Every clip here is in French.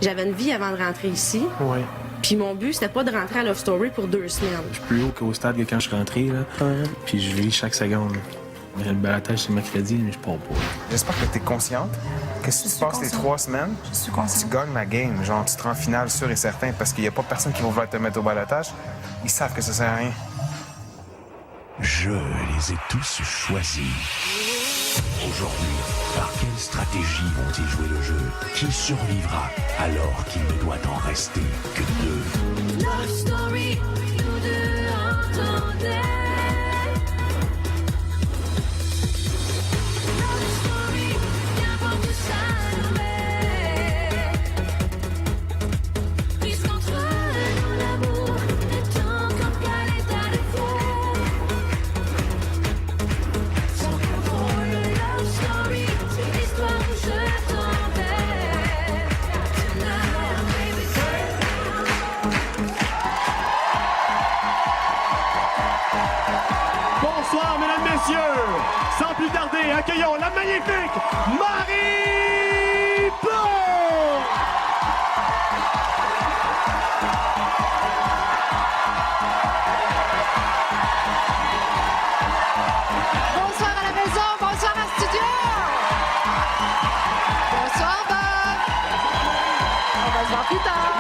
J'avais une vie avant de rentrer ici. Oui. Puis mon but, c'était pas de rentrer à Love Story pour 2 semaines. Je suis plus haut qu'au stade que quand je suis rentré, là. Puis je vis chaque seconde. Mais le balotage, c'est mercredi, mais je pars pas. J'espère que tu es consciente que si tu passes les 3 semaines, tu gagnes la game. Genre, tu te rends en finale sûr et certain parce qu'il n'y a pas personne qui va vouloir te mettre au balotage. Ils savent que ça sert à rien. Je les ai tous choisis. Aujourd'hui, par quelle stratégie vont-ils jouer le jeu? Qui survivra alors qu'il ne doit en rester que 2? Love Story, nous deux entendait. Love Story, n'importe où ça nous met. Puisqu'entre nous l'amour est encore qu'à l'état de fait. Sans contrôle, Love Story, c'est l'histoire où je t'envers. Tonight, baby, Bonsoir, mesdames, messieurs. Sans plus tarder, accueillons la magnifique Marie Beau. Bonsoir à la maison, bonsoir à studio. Bonsoir Bob. On va se voir plus tard.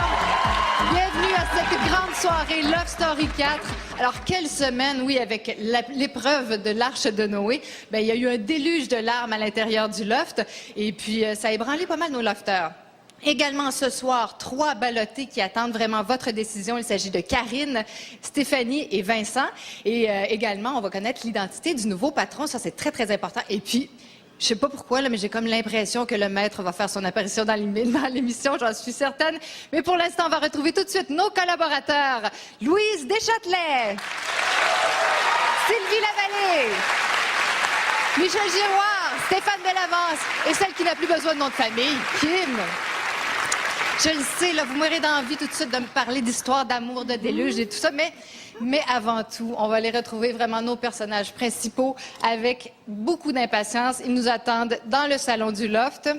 Bienvenue à cette grande soirée Love Story 4. Alors, quelle semaine, oui, avec l'épreuve de l'Arche de Noé. Bien, il y a eu un déluge de larmes à l'intérieur du loft. Et puis, ça a ébranlé pas mal nos lofters. Également ce soir, 3 ballottés qui attendent vraiment votre décision. Il s'agit de Karine, Stéphanie et Vincent. Et également, on va connaître l'identité du nouveau patron. Ça, c'est très, très important. Et puis, je sais pas pourquoi, là, mais j'ai comme l'impression que le maître va faire son apparition dans l'émission, j'en suis certaine. Mais pour l'instant, on va retrouver tout de suite nos collaborateurs. Louise Deschâtelet, Sylvie Lavallée, Michel Giroir, Stéphane Bellavance et celle qui n'a plus besoin de nom de famille, Kim. Je le sais, là, vous m'aurez d'envie tout de suite de me parler d'histoire, d'amour, de déluge et tout ça, mais avant tout, on va aller retrouver vraiment nos personnages principaux avec beaucoup d'impatience. Ils nous attendent dans le salon du loft.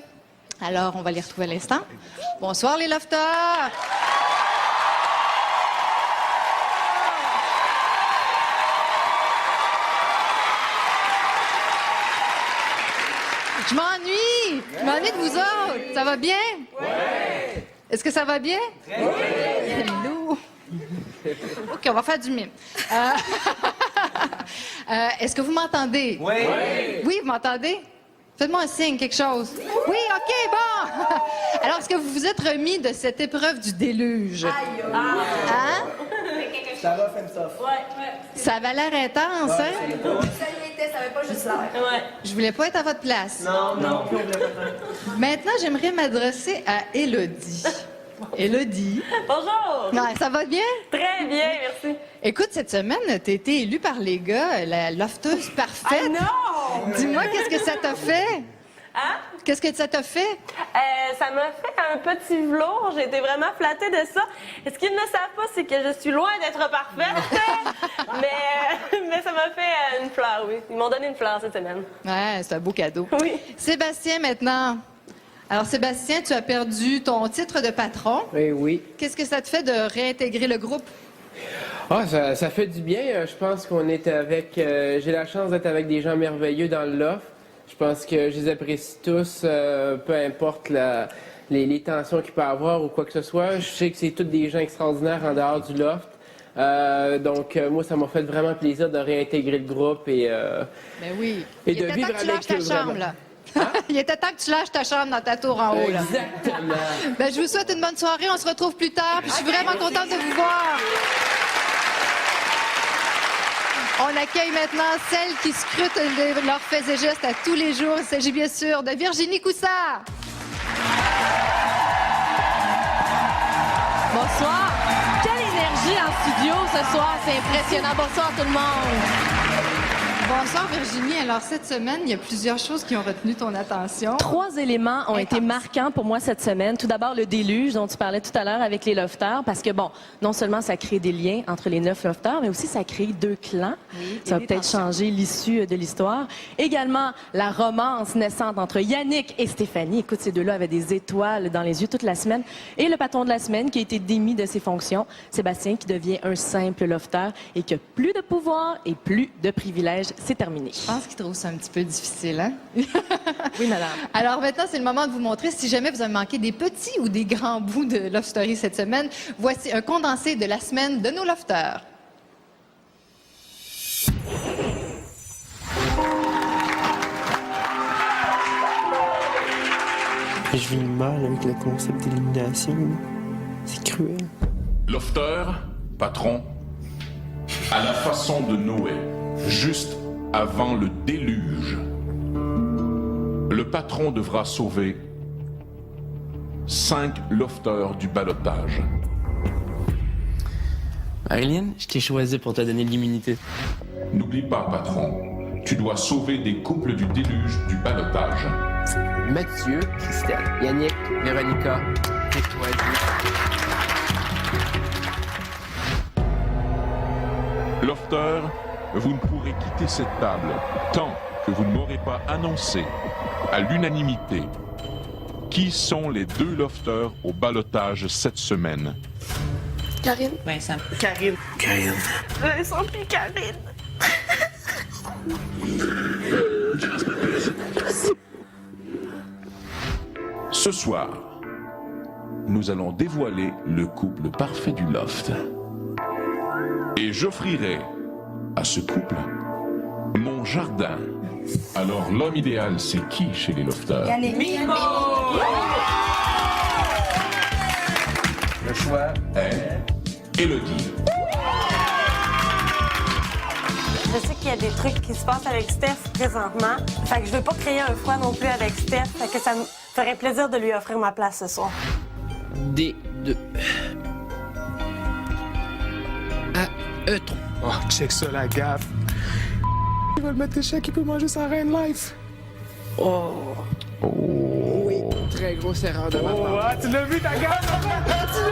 Alors, on va les retrouver à l'instant. Bonsoir les lofters! Je m'ennuie de vous autres. Ça va bien? Oui! Est-ce que ça va bien? Oui! Hello! OK, on va faire du mime. Est-ce que vous m'entendez? Oui! Oui, vous m'entendez? Faites-moi un signe, quelque chose. Oui, OK, bon! Alors, est-ce que vous vous êtes remis de cette épreuve du déluge? Hein? Ça va, fais ça. Ça avait l'air intense, hein? Ça y était, ça avait pas juste l'air. Je voulais pas être à votre place. Non. Maintenant, j'aimerais m'adresser à Élodie. Élodie. Bonjour! Ouais, ça va bien? Très bien, merci. Écoute, cette semaine, t'as été élue par les gars, la lofteuse parfaite. Ah non! Dis-moi, qu'est-ce que ça t'a fait? Hein? Qu'est-ce que ça t'a fait? Ça m'a fait un petit velours. J'ai été vraiment flattée de ça. Et ce qu'ils ne savent pas, c'est que je suis loin d'être parfaite. mais ça m'a fait une fleur, oui. Ils m'ont donné une fleur cette semaine. Ouais, c'est un beau cadeau. Oui. Sébastien, maintenant. Alors, Sébastien, tu as perdu ton titre de patron. Oui. Qu'est-ce que ça te fait de réintégrer le groupe? Ah, ça fait du bien. Je pense qu'on est avec... j'ai la chance d'être avec des gens merveilleux dans le loft. Je pense que je les apprécie tous, peu importe les tensions qu'il peut y avoir ou quoi que ce soit. Je sais que c'est tous des gens extraordinaires en dehors du loft. Donc, moi, ça m'a fait vraiment plaisir de réintégrer le groupe et, Ben oui. et de vivre temps que tu avec lâches ta eux, chambre, vraiment. là. Il était temps que tu lâches ta chambre dans ta tour en haut, là. Exactement. Ben, je vous souhaite une bonne soirée. On se retrouve plus tard. Puis je suis vraiment contente de vous voir. On accueille maintenant celle qui scrute leurs faits et gestes à tous les jours. Il s'agit bien sûr de Virginie Coussard. Bonsoir. Quelle énergie en studio ce soir, c'est impressionnant. Bonsoir tout le monde. Bonsoir Virginie. Alors cette semaine, il y a plusieurs choses qui ont retenu ton attention. 3 éléments ont été marquants pour moi cette semaine. Tout d'abord, le déluge dont tu parlais tout à l'heure avec les lofters, parce que bon, non seulement ça crée des liens entre les 9 lofters, mais aussi ça crée 2 clans. Oui, ça va peut-être changer l'issue de l'histoire. Également, la romance naissante entre Yannick et Stéphanie. Écoute, ces deux-là avaient des étoiles dans les yeux toute la semaine. Et le patron de la semaine qui a été démis de ses fonctions, Sébastien, qui devient un simple lofter et qui a plus de pouvoir et plus de privilèges. C'est terminé. Je pense qu'il trouve ça un petit peu difficile, hein? Oui, madame. Alors maintenant, c'est le moment de vous montrer, si jamais vous avez manqué des petits ou des grands bouts de Love Story cette semaine, voici un condensé de la semaine de nos lofters. Je vis mal avec le concept d'élimination. C'est cruel. Lofter, patron, à la façon de Noé, juste avant le déluge, le patron devra sauver 5 lofters du ballottage. Marilyn, je t'ai choisi pour te donner de l'immunité. N'oublie pas, patron, tu dois sauver des couples du déluge du ballottage. Mathieu, Christelle, Yannick, Véronica, et toi, Lofter, vous ne pourrez quitter cette table tant que vous ne m'aurez pas annoncé à l'unanimité qui sont les 2 lofters au ballottage cette semaine. Karine. Vincent. Karine. Karine. Vincent puis Karine. Ce soir, nous allons dévoiler le couple parfait du loft. Et j'offrirai à ce couple mon jardin. Alors, l'homme idéal, c'est qui chez les lofters? Le choix est Élodie. Je sais qu'il y a des trucs qui se passent avec Steph présentement. Fait que je veux pas créer un froid non plus avec Steph. Fait que ça me ferait plaisir de lui offrir ma place ce soir. D2. A, E3. Oh, check ça, la gaffe. Il va le mettre échec, il peut manger sa reine life. Oui, très grosse erreur de ma part. Tu l'as vu, ta gaffe? Tu l'as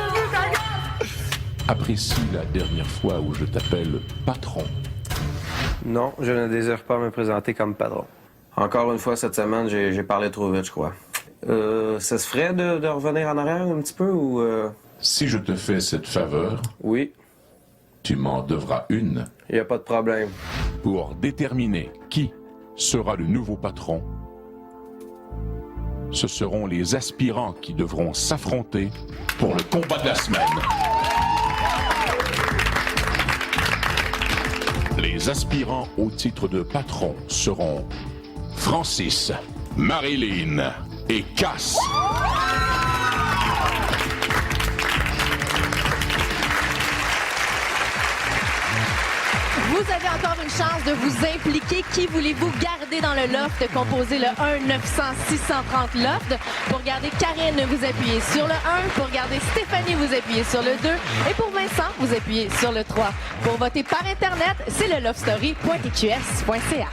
vu, ta gaffe? Apprécie la dernière fois où je t'appelle patron. Non, je ne désire pas me présenter comme patron. Encore une fois, cette semaine, j'ai parlé trop vite, je crois. Ça se ferait de revenir en arrière un petit peu ou... Si je te fais cette faveur, Oui, tu m'en devras une. il n'y a pas de problème. Pour déterminer qui sera le nouveau patron, ce seront les aspirants qui devront s'affronter pour le combat de la semaine. Les aspirants au titre de patron seront Francis, Marilyn et Cass. Vous avez encore une chance de vous impliquer. Qui voulez-vous garder dans le loft? Composez le 1-900-630 loft. Pour garder Karine, vous appuyez sur le 1. Pour garder Stéphanie, vous appuyez sur le 2. Et pour Vincent, vous appuyez sur le 3. Pour voter par Internet, c'est le lovestory.eqs.ca.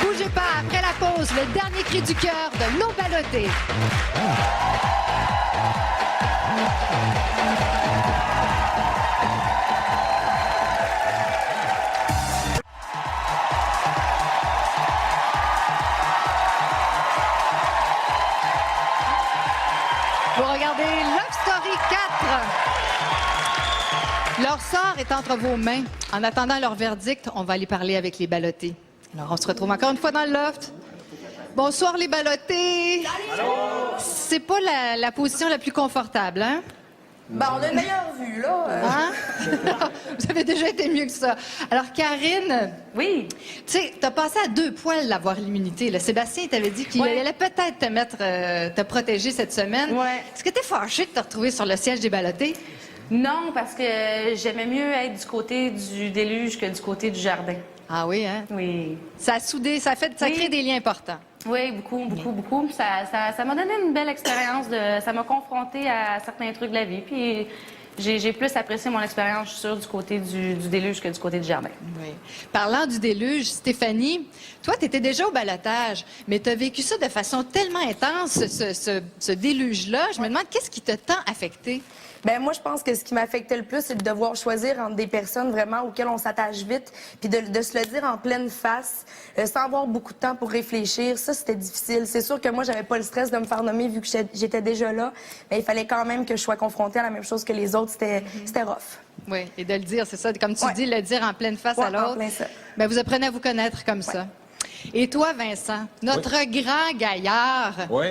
Bougez pas, après la pause, le dernier cri du cœur de nos ballottés. Vous regardez Love Story 4. Leur sort est entre vos mains. En attendant leur verdict, on va aller parler avec les ballottés. Alors, on se retrouve encore une fois dans le loft. Bonsoir, les ballottés. C'est pas la position la plus confortable, hein? Ben, on a une meilleure vue, là. Hein? Vous avez déjà été mieux que ça. Alors, Karine. Oui. Tu sais, t'as passé à 2 poils d'avoir l'immunité. Là. Sébastien, il t'avait dit qu'il allait peut-être te mettre, te protéger cette semaine. Ouais. Est-ce que t'es fâché de te retrouver sur le siège des ballottés? Non, parce que j'aimais mieux être du côté du déluge que du côté du jardin. Ah oui, hein? Oui. Ça a soudé, ça crée des liens importants. Oui, beaucoup. Ça m'a donné une belle expérience. Ça m'a confronté à certains trucs de la vie. Puis j'ai plus apprécié mon expérience, je suis sûre, du côté du déluge que du côté du jardin. Oui. Parlant du déluge, Stéphanie, toi, tu étais déjà au ballottage, mais tu as vécu ça de façon tellement intense, ce déluge-là. Je me demande, qu'est-ce qui t'a tant affecté? Ben moi, je pense que ce qui m'affectait le plus, c'est de devoir choisir entre des personnes vraiment auxquelles on s'attache vite, puis de se le dire en pleine face, sans avoir beaucoup de temps pour réfléchir. Ça, c'était difficile. C'est sûr que moi, j'avais pas le stress de me faire nommer vu que j'étais déjà là, mais il fallait quand même que je sois confrontée à la même chose que les autres. C'était rough. Oui, et de le dire, c'est ça. Comme tu dis, le dire en pleine face à en l'autre. plein ça. Ben, vous apprenez à vous connaître comme ça. Et toi, Vincent, notre grand gaillard. Oui.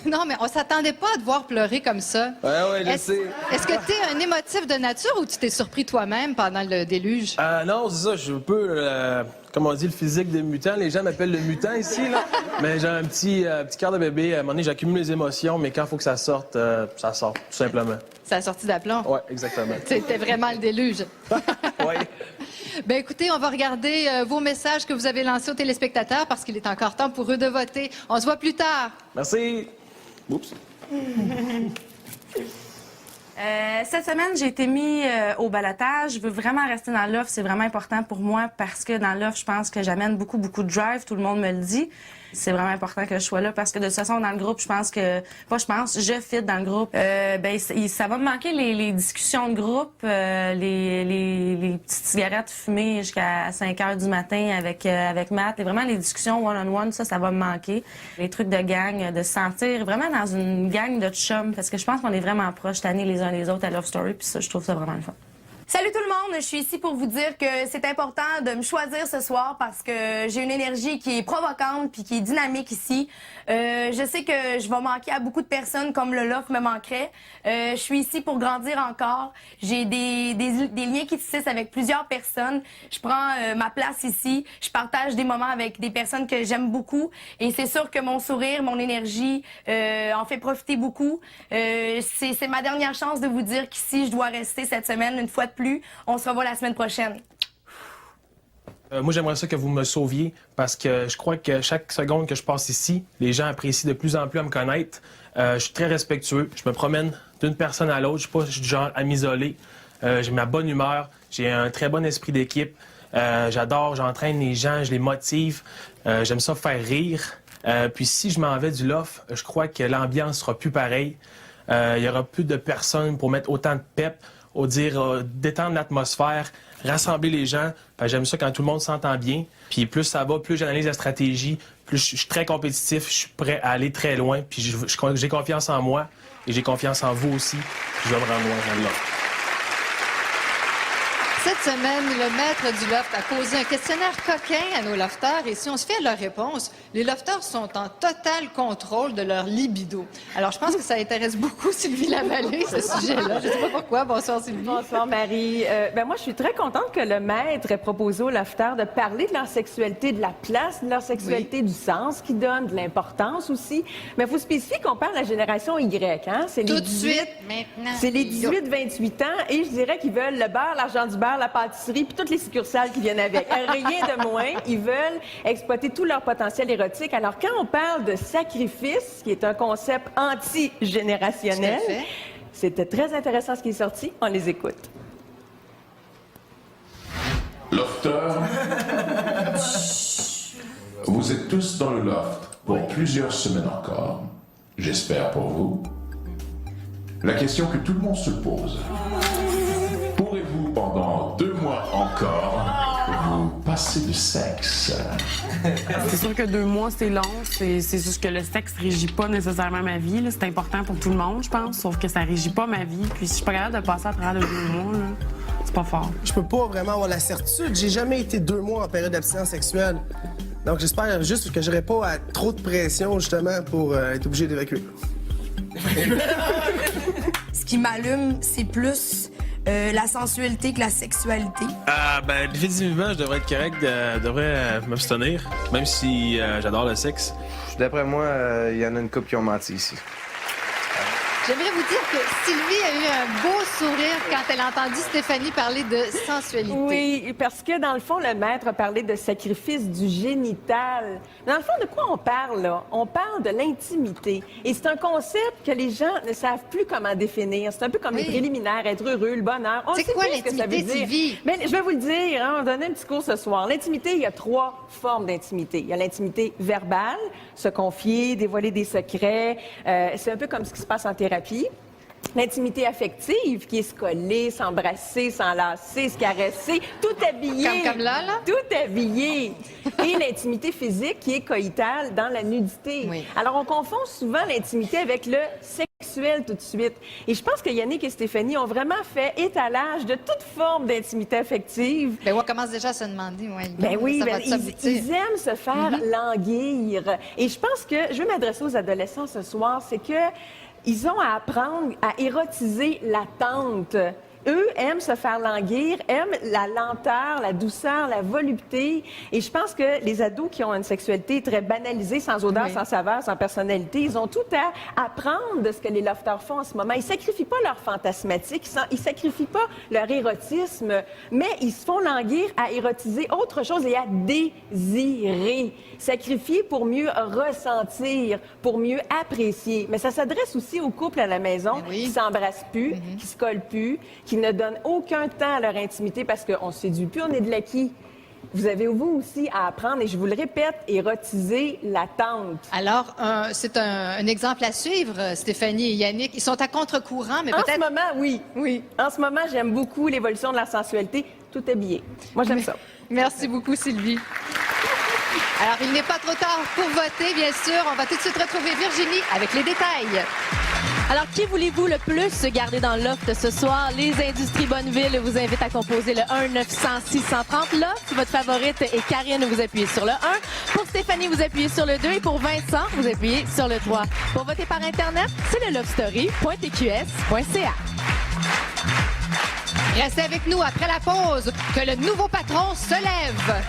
Non, mais on s'attendait pas à te voir pleurer comme ça. Oui, je sais. Est-ce que tu es un émotif de nature ou tu t'es surpris toi-même pendant le déluge? Non, c'est ça. Je suis un peu, comme on dit, le physique des mutants. Les gens m'appellent le mutant ici, là. Mais j'ai un petit cœur de bébé. À un moment donné, j'accumule les émotions, mais quand il faut que ça sorte, ça sort, tout simplement. Ça a sorti d'aplomb? Oui, exactement. C'était vraiment le déluge. Oui. Ben écoutez, on va regarder vos messages que vous avez lancés aux téléspectateurs parce qu'il est encore temps pour eux de voter. On se voit plus tard. Merci. Oups. Cette semaine, j'ai été mis au ballottage. Je veux vraiment rester dans l'offre. C'est vraiment important pour moi parce que dans l'offre, je pense que j'amène beaucoup de drive. Tout le monde me le dit. C'est vraiment important que je sois là parce que de toute façon, dans le groupe, je fit dans le groupe. Ça va me manquer les discussions de groupe, les petites cigarettes fumées jusqu'à 5 heures du matin avec Matt. Et vraiment, les discussions one-on-one, ça va me manquer. Les trucs de gang, de se sentir vraiment dans une gang de chums parce que je pense qu'on est vraiment proches, tannés les uns les autres à Love Story. Puis ça, je trouve ça vraiment le fun. Salut tout le monde, je suis ici pour vous dire que c'est important de me choisir ce soir parce que j'ai une énergie qui est provocante puis qui est dynamique ici. Je sais que je vais manquer à beaucoup de personnes comme le Loft me manquerait. Je suis ici pour grandir encore. J'ai des liens qui tissent avec plusieurs personnes. Je prends ma place ici. Je partage des moments avec des personnes que j'aime beaucoup. Et c'est sûr que mon sourire, mon énergie en fait profiter beaucoup. C'est ma dernière chance de vous dire qu'ici, je dois rester cette semaine une fois de plus. On se revoit la semaine prochaine. Moi, j'aimerais ça que vous me sauviez parce que je crois que chaque seconde que je passe ici, les gens apprécient de plus en plus à me connaître. Je suis très respectueux. Je me promène d'une personne à l'autre. Je suis pas du genre à m'isoler. J'ai ma bonne humeur. J'ai un très bon esprit d'équipe. J'entraîne les gens, je les motive. J'aime ça faire rire. Puis si je m'en vais du loft, je crois que l'ambiance sera plus pareille. Il y aura plus de personnes pour mettre autant de pep. Détendre l'atmosphère, rassembler les gens. J'aime ça quand tout le monde s'entend bien. Puis plus ça va, plus j'analyse la stratégie, plus je suis très compétitif, je suis prêt à aller très loin. Puis j'ai confiance en moi et j'ai confiance en vous aussi. Puis je vais me rendre loin dans le loft. Cette semaine, le maître du loft a posé un questionnaire coquin à nos lofteurs et si on se fait à leur réponse, les lofteurs sont en total contrôle de leur libido. Alors, je pense que ça intéresse beaucoup Sylvie Lavallée, ce sujet-là. Je ne sais pas pourquoi. Bonsoir, Sylvie. Bonsoir, Marie. Moi, je suis très contente que le maître ait proposé aux lofteurs de parler de leur sexualité, de la place de leur sexualité, du sens qu'ils donnent, de l'importance aussi. Mais il faut spécifier qu'on parle de la génération Y, hein? C'est Tout de suite, maintenant. C'est les 18-28 ans et je dirais qu'ils veulent le beurre, l'argent du beurre, la pâtisserie, puis toutes les succursales qui viennent avec. Rien de moins. Ils veulent exploiter tout leur potentiel érotique. Alors, quand on parle de sacrifice, qui est un concept anti-générationnel, c'était très intéressant ce qui est sorti. On les écoute. Lofters, vous êtes tous dans le loft pour plusieurs semaines encore. J'espère pour vous. La question que tout le monde se pose. Pourrez-vous, pendant 2 mois encore, vous passer de sexe? C'est sûr que 2 mois, c'est long. C'est juste que le sexe régit pas nécessairement ma vie. là. C'est important pour tout le monde, je pense. Sauf que ça régit pas ma vie. Puis si je suis pas capable de passer à travers de 2 mois, là, c'est pas fort. Je peux pas vraiment avoir la certitude. J'ai jamais été 2 mois en période d'abstinence sexuelle. Donc j'espère juste que j'aurai pas à trop de pression, justement, pour être obligé d'évacuer. Ce qui m'allume, c'est plus la sensualité que la sexualité. Définitivement, je devrais être correct, je devrais m'abstenir, même si j'adore le sexe. D'après moi, il y en a une couple qui ont menti ici. J'aimerais vous dire que Sylvie a eu un beau sourire quand elle a entendu Stéphanie parler de sensualité. Oui, parce que dans le fond, le maître a parlé de sacrifice du génital. Dans le fond, de quoi on parle, là? On parle de l'intimité. Et c'est un concept que les gens ne savent plus comment définir. C'est un peu comme les préliminaires, être heureux, le bonheur. On C'est sait quoi plus ce que ça veut l'intimité, dire. Sylvie? Mais je vais vous le dire, hein, on va donner un petit cours ce soir. L'intimité, il y a 3 formes d'intimité. Il y a l'intimité verbale, se confier, dévoiler des secrets. C'est un peu comme ce qui se passe en thérapie. L'intimité affective, qui est se coller, s'embrasser, s'enlacer, se caresser, tout habillé. Comme là? Tout habillé. Et l'intimité physique, qui est coïtale dans la nudité. Oui. Alors, on confond souvent l'intimité avec le sexuel tout de suite. Et je pense que Yannick et Stéphanie ont vraiment fait étalage de toute forme d'intimité affective. Ben, on commence déjà à se demander, Ben oui, ça va ils aiment se faire languir. Et je pense que, je veux m'adresser aux adolescents ce soir, c'est que ils ont à apprendre à érotiser l'attente. Eux aiment se faire languir, aiment la lenteur, la douceur, la volupté. Et je pense que les ados qui ont une sexualité très banalisée, sans odeur, sans saveur, sans personnalité, ils ont tout à apprendre de ce que les lofters font en ce moment. Ils sacrifient pas leur fantasmatique, ils sacrifient pas leur érotisme, mais ils se font languir à érotiser autre chose et à désirer. Sacrifier pour mieux ressentir, pour mieux apprécier. Mais ça s'adresse aussi aux couples à la maison qui s'embrassent plus, qui se collent plus, qui ne donnent aucun temps à leur intimité parce qu'on ne se séduit plus, on est de l'acquis. Vous avez, vous aussi, à apprendre, et je vous le répète, érotiser l'attente. Alors, c'est un exemple à suivre, Stéphanie et Yannick. Ils sont à contre-courant, mais peut-être... En ce moment, oui. Oui. En ce moment, j'aime beaucoup l'évolution de la sensualité, tout habillé. Moi, j'aime ça. Merci beaucoup, Sylvie. Alors, il n'est pas trop tard pour voter, bien sûr. On va tout de suite retrouver Virginie avec les détails. Alors, qui voulez-vous le plus garder dans le loft ce soir? Les Industries Bonneville vous invitent à composer le 1-900-630 loft. Votre favorite est Karine, vous appuyez sur le 1. Pour Stéphanie, vous appuyez sur le 2. Et pour Vincent, vous appuyez sur le 3. Pour voter par Internet, c'est le lovestory.tqs.ca. Restez avec nous après la pause, que le nouveau patron se lève.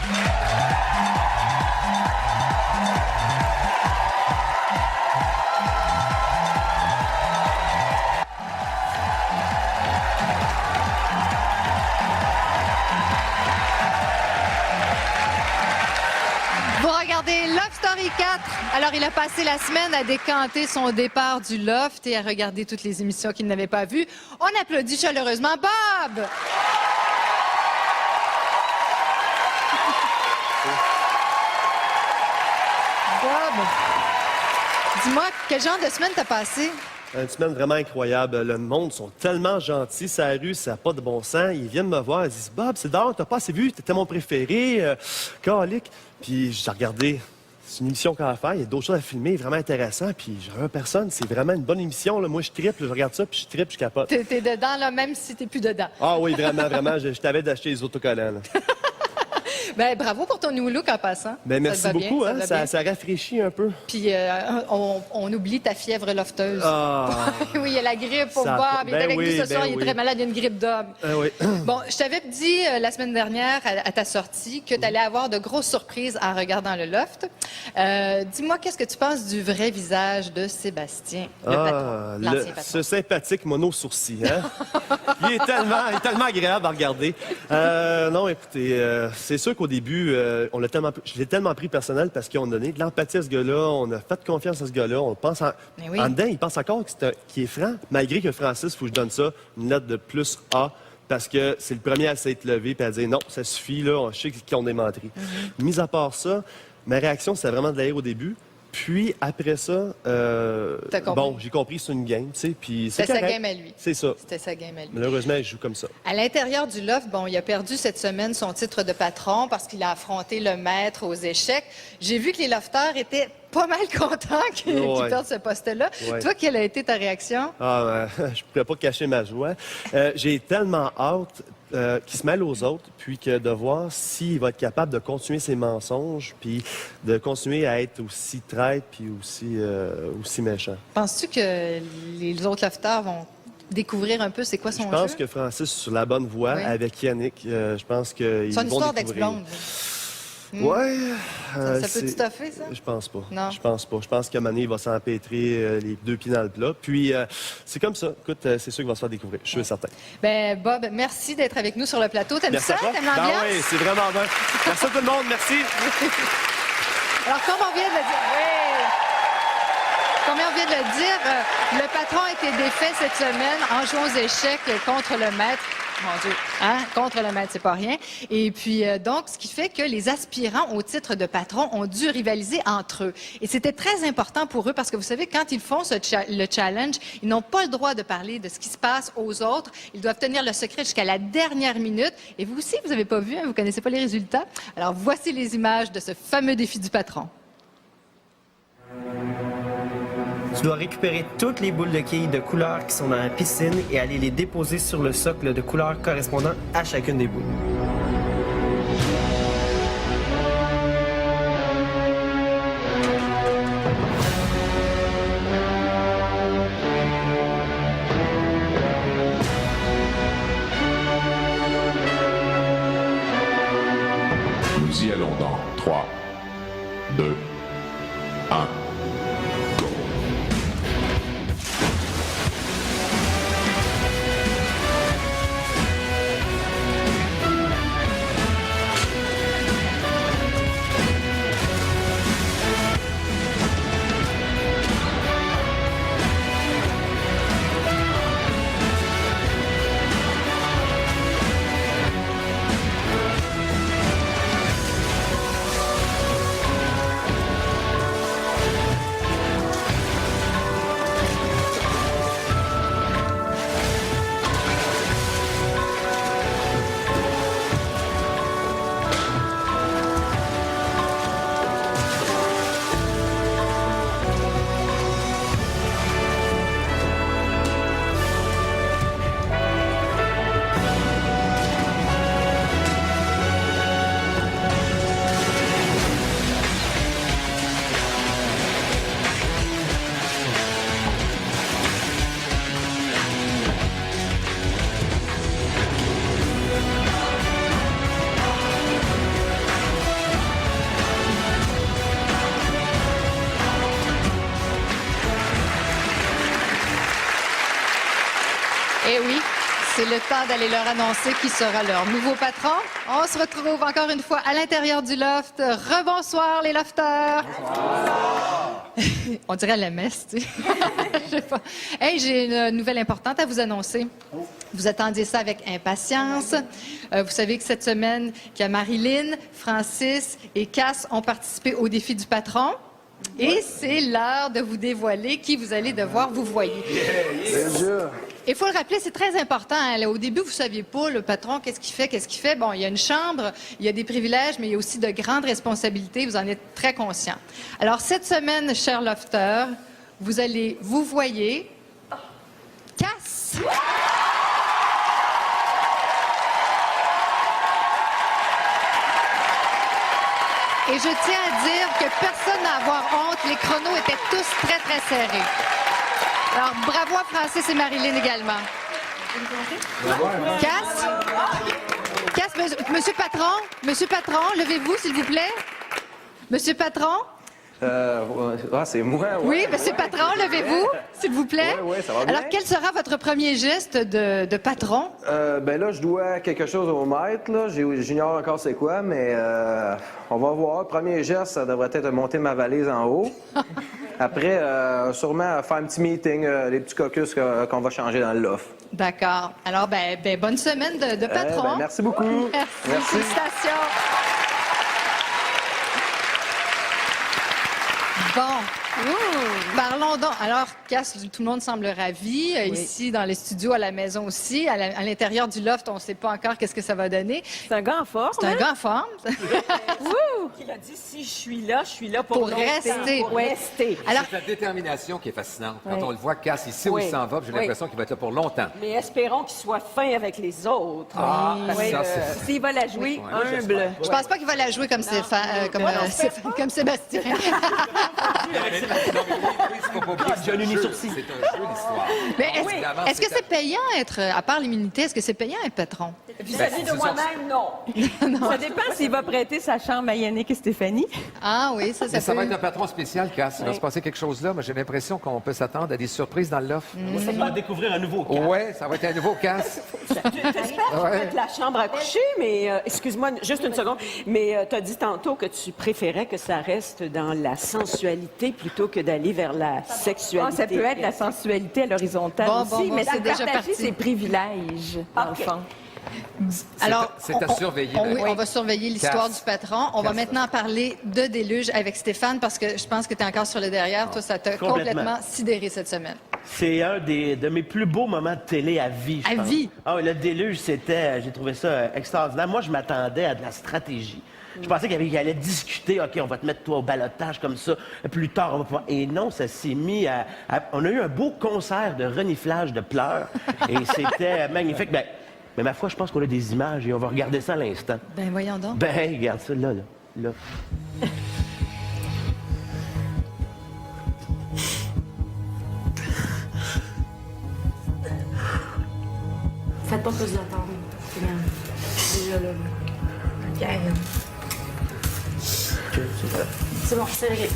Vous regardez Love Story 4. Alors, il a passé la semaine à décanter son départ du Loft et à regarder toutes les émissions qu'il n'avait pas vues. On applaudit chaleureusement Bob! Bob, dis-moi, quel genre de semaine t'as passé? Une semaine vraiment incroyable. Le monde sont tellement gentils. Sa rue, ça n'a pas de bon sens. Ils viennent me voir. Ils disent « Bob, c'est d'or, t'as pas assez vu. T'étais mon préféré. Calique. » Puis j'ai regardé. C'est une émission qu'on a à faire. Il y a d'autres choses à filmer. Vraiment intéressant. Puis je reviens personne. C'est vraiment une bonne émission. Là. Moi, je triple. Je regarde ça. Puis je triple. Je capote. T'es dedans, là, même si t'es plus dedans. Ah oui, vraiment, vraiment. Je t'avais d'acheter les autocollants. Là. Ben, bravo pour ton new look en passant. Ben, merci Ça te va beaucoup. bien, Hein? ça te va bien. Ça rafraîchit un peu. Puis on oublie ta fièvre lofteuse. Ah. Oui, il y a la grippe pour Ça- Bob. Il est ben avec oui, nous ce soir. ben Il est oui. très malade. Il a une grippe d'homme. Oui. Bon, je t'avais dit la semaine dernière à ta sortie que tu allais avoir de grosses surprises en regardant le loft. Dis-moi, qu'est-ce que tu penses du vrai visage de Sébastien, le patron, l'ancien patron? Ce sympathique mono-sourcil, hein? il est tellement agréable à regarder. Non, écoutez, c'est sûr qu'au début, je l'ai tellement pris personnel parce qu'on a donné de l'empathie à ce gars-là, on a fait confiance à ce gars-là, on pense en dedans, il pense encore qu'il est franc, malgré que Francis, il faut que je donne ça, une lettre de plus A, parce que c'est le premier à s'être levé et à dire non, ça suffit, là, je sais qu'ils ont des menteries. Mis à part ça, ma réaction, c'était vraiment de l'air au début. Puis, après ça, bon, j'ai compris que c'est une game, tu sais, puis c'est C'était sa correct. game à lui. C'est ça. C'était sa game à lui. Malheureusement, il joue comme ça. À l'intérieur du loft, bon, il a perdu cette semaine son titre de patron parce qu'il a affronté le maître aux échecs. J'ai vu que les lofters étaient pas mal contents qu'il perde ce poste-là. Ouais. Toi, quelle a été ta réaction? Ah, je ne pouvais pas cacher ma joie. J'ai tellement hâte qu'il se mêle aux autres, puis que de voir s'il va être capable de continuer ses mensonges, puis de continuer à être aussi traître, puis aussi méchant. Penses-tu que les autres lofters vont découvrir un peu c'est quoi son Je jeu? pense que Francis est sur la bonne voie Oui. avec Yannick. Je pense qu'ils C'est une vont histoire découvrir. d'ex-blonde. Ouais. Ça peut-tu stuffer, ça? Je pense pas. Non. Je pense pas. Je pense qu'à Mané, il va s'empêtrer les 2 pieds dans le plat. Puis, c'est comme ça. Écoute, c'est sûr qu'il va se faire découvrir. Je suis certain. Ben, Bob, merci d'être avec nous sur le plateau. T'aimes Merci ça? à toi. T'aimes Ben l'ambiance? oui, c'est vraiment bien. Merci à tout le monde. Merci. Alors, comme on vient de le dire, comme on vient de le dire, le patron a été défait cette semaine en jouant aux échecs contre le maître. Mon Dieu, hein? Contre le maître, c'est pas rien. Et puis, donc, ce qui fait que les aspirants au titre de patron ont dû rivaliser entre eux. Et c'était très important pour eux parce que vous savez, quand ils font le challenge, ils n'ont pas le droit de parler de ce qui se passe aux autres. Ils doivent tenir le secret jusqu'à la dernière minute. Et vous aussi, vous n'avez pas vu, hein? Vous connaissez pas les résultats. Alors, voici les images de ce fameux défi du patron. Tu dois récupérer toutes les boules de quilles de couleur qui sont dans la piscine et aller les déposer sur le socle de couleur correspondant à chacune des boules. Nous y allons dans 3, 2, 1. Eh oui, c'est le temps d'aller leur annoncer qui sera leur nouveau patron. On se retrouve encore une fois à l'intérieur du loft. Rebonsoir les lofters. On dirait la messe, tu sais. Je sais pas. Hey, j'ai une nouvelle importante à vous annoncer. Vous attendiez ça avec impatience. Vous savez que cette semaine, qu'il y a Marilyn, Francis et Cass ont participé au défi du patron. Et c'est l'heure de vous dévoiler qui vous allez devoir vous voyer. Il faut le rappeler, c'est très important. Hein. Là, au début, vous ne saviez pas, le patron, qu'est-ce qu'il fait. Bon, il y a une chambre, il y a des privilèges, mais il y a aussi de grandes responsabilités. Vous en êtes très conscients. Alors, cette semaine, chers lofters, vous allez vous voyer Cass. Et je tiens à dire que personne n'a à avoir honte. Les chronos étaient tous très, très serrés. Alors, bravo à Francis et Marilyn également. Cass, Monsieur Patron, levez-vous, s'il vous plaît. Monsieur Patron? C'est moi, ouais. Oui, Monsieur Patron, levez-vous, s'il vous plaît. Oui, ça va bien. Alors, quel sera votre premier geste de patron? Ben là, je dois quelque chose au maître, là. J'ignore encore c'est quoi, mais on va voir. Premier geste, ça devrait être de monter ma valise en haut. Après, sûrement faire un petit meeting, les petits caucus qu'on va changer dans le loft. D'accord. Alors, bonne semaine de patron. Merci beaucoup. Merci. Félicitations. Bon. Parlons donc. Alors, Cass, tout le monde semble ravi. Ici, dans les studios, à la maison aussi. À l'intérieur du loft, on ne sait pas encore qu'est-ce que ça va donner. C'est un gars en forme. C'est un gars en forme. Il a dit, si je suis là pour rester. Pour rester. Alors, c'est la détermination qui est fascinante. Quand on le voit, Cass, il sait où il s'en va, j'ai l'impression qu'il va être là pour longtemps. Mais espérons qu'il soit fin avec les autres. S'il va la jouer, humble. Je pense pas qu'il va la jouer comme Sébastien. Sébastien. C'est un uni-sourcil. C'est un jeu, l'histoire. Mais est-ce que c'est payant être, à part l'immunité, est-ce que c'est payant être patron? Vis-à-vis de moi-même, non. Ça dépend s'il va prêter sa chambre à Yannick et Stéphanie. Ah oui, ça Mais ça peut... va être un patron spécial, Cass. Il va se passer quelque chose là. Moi, j'ai l'impression qu'on peut s'attendre à des surprises dans le loft. Ça va découvrir un nouveau Cass. Oui, ça va être un nouveau Cass. J'espère Ouais. que la chambre à coucher, mais excuse-moi, juste une seconde, mais tu as dit tantôt que tu préférais que ça reste dans la sensualité plutôt que d'aller vers la sexualité. Ça peut être la sensualité à l'horizontale aussi, mais c'est déjà parti. ses privilèges, dans le fond. Alors, c'est à surveiller. Oui, on va surveiller l'histoire Cass. du patron. On va Cass. maintenant parler de déluge avec Stéphane parce que je pense que tu es encore sur le derrière. Toi, ça t'a complètement sidéré cette semaine. C'est un de mes plus beaux moments de télé à vie, je À pense. vie? Ah oui, le déluge, j'ai trouvé ça extraordinaire. Moi, je m'attendais à de la stratégie. Je pensais qu'il allait discuter, OK, on va te mettre toi au ballottage comme ça, plus tard, on va pouvoir... Et non, ça s'est mis à... On a eu un beau concert de reniflage de pleurs, et c'était magnifique. Mais ma foi, je pense qu'on a des images, et on va regarder ça à l'instant. Ben voyons donc. Ben, regarde ça, là. Faites pas plus d'attendre. C'est bien. Déjà là. OK. C'est bon, c'est réglé.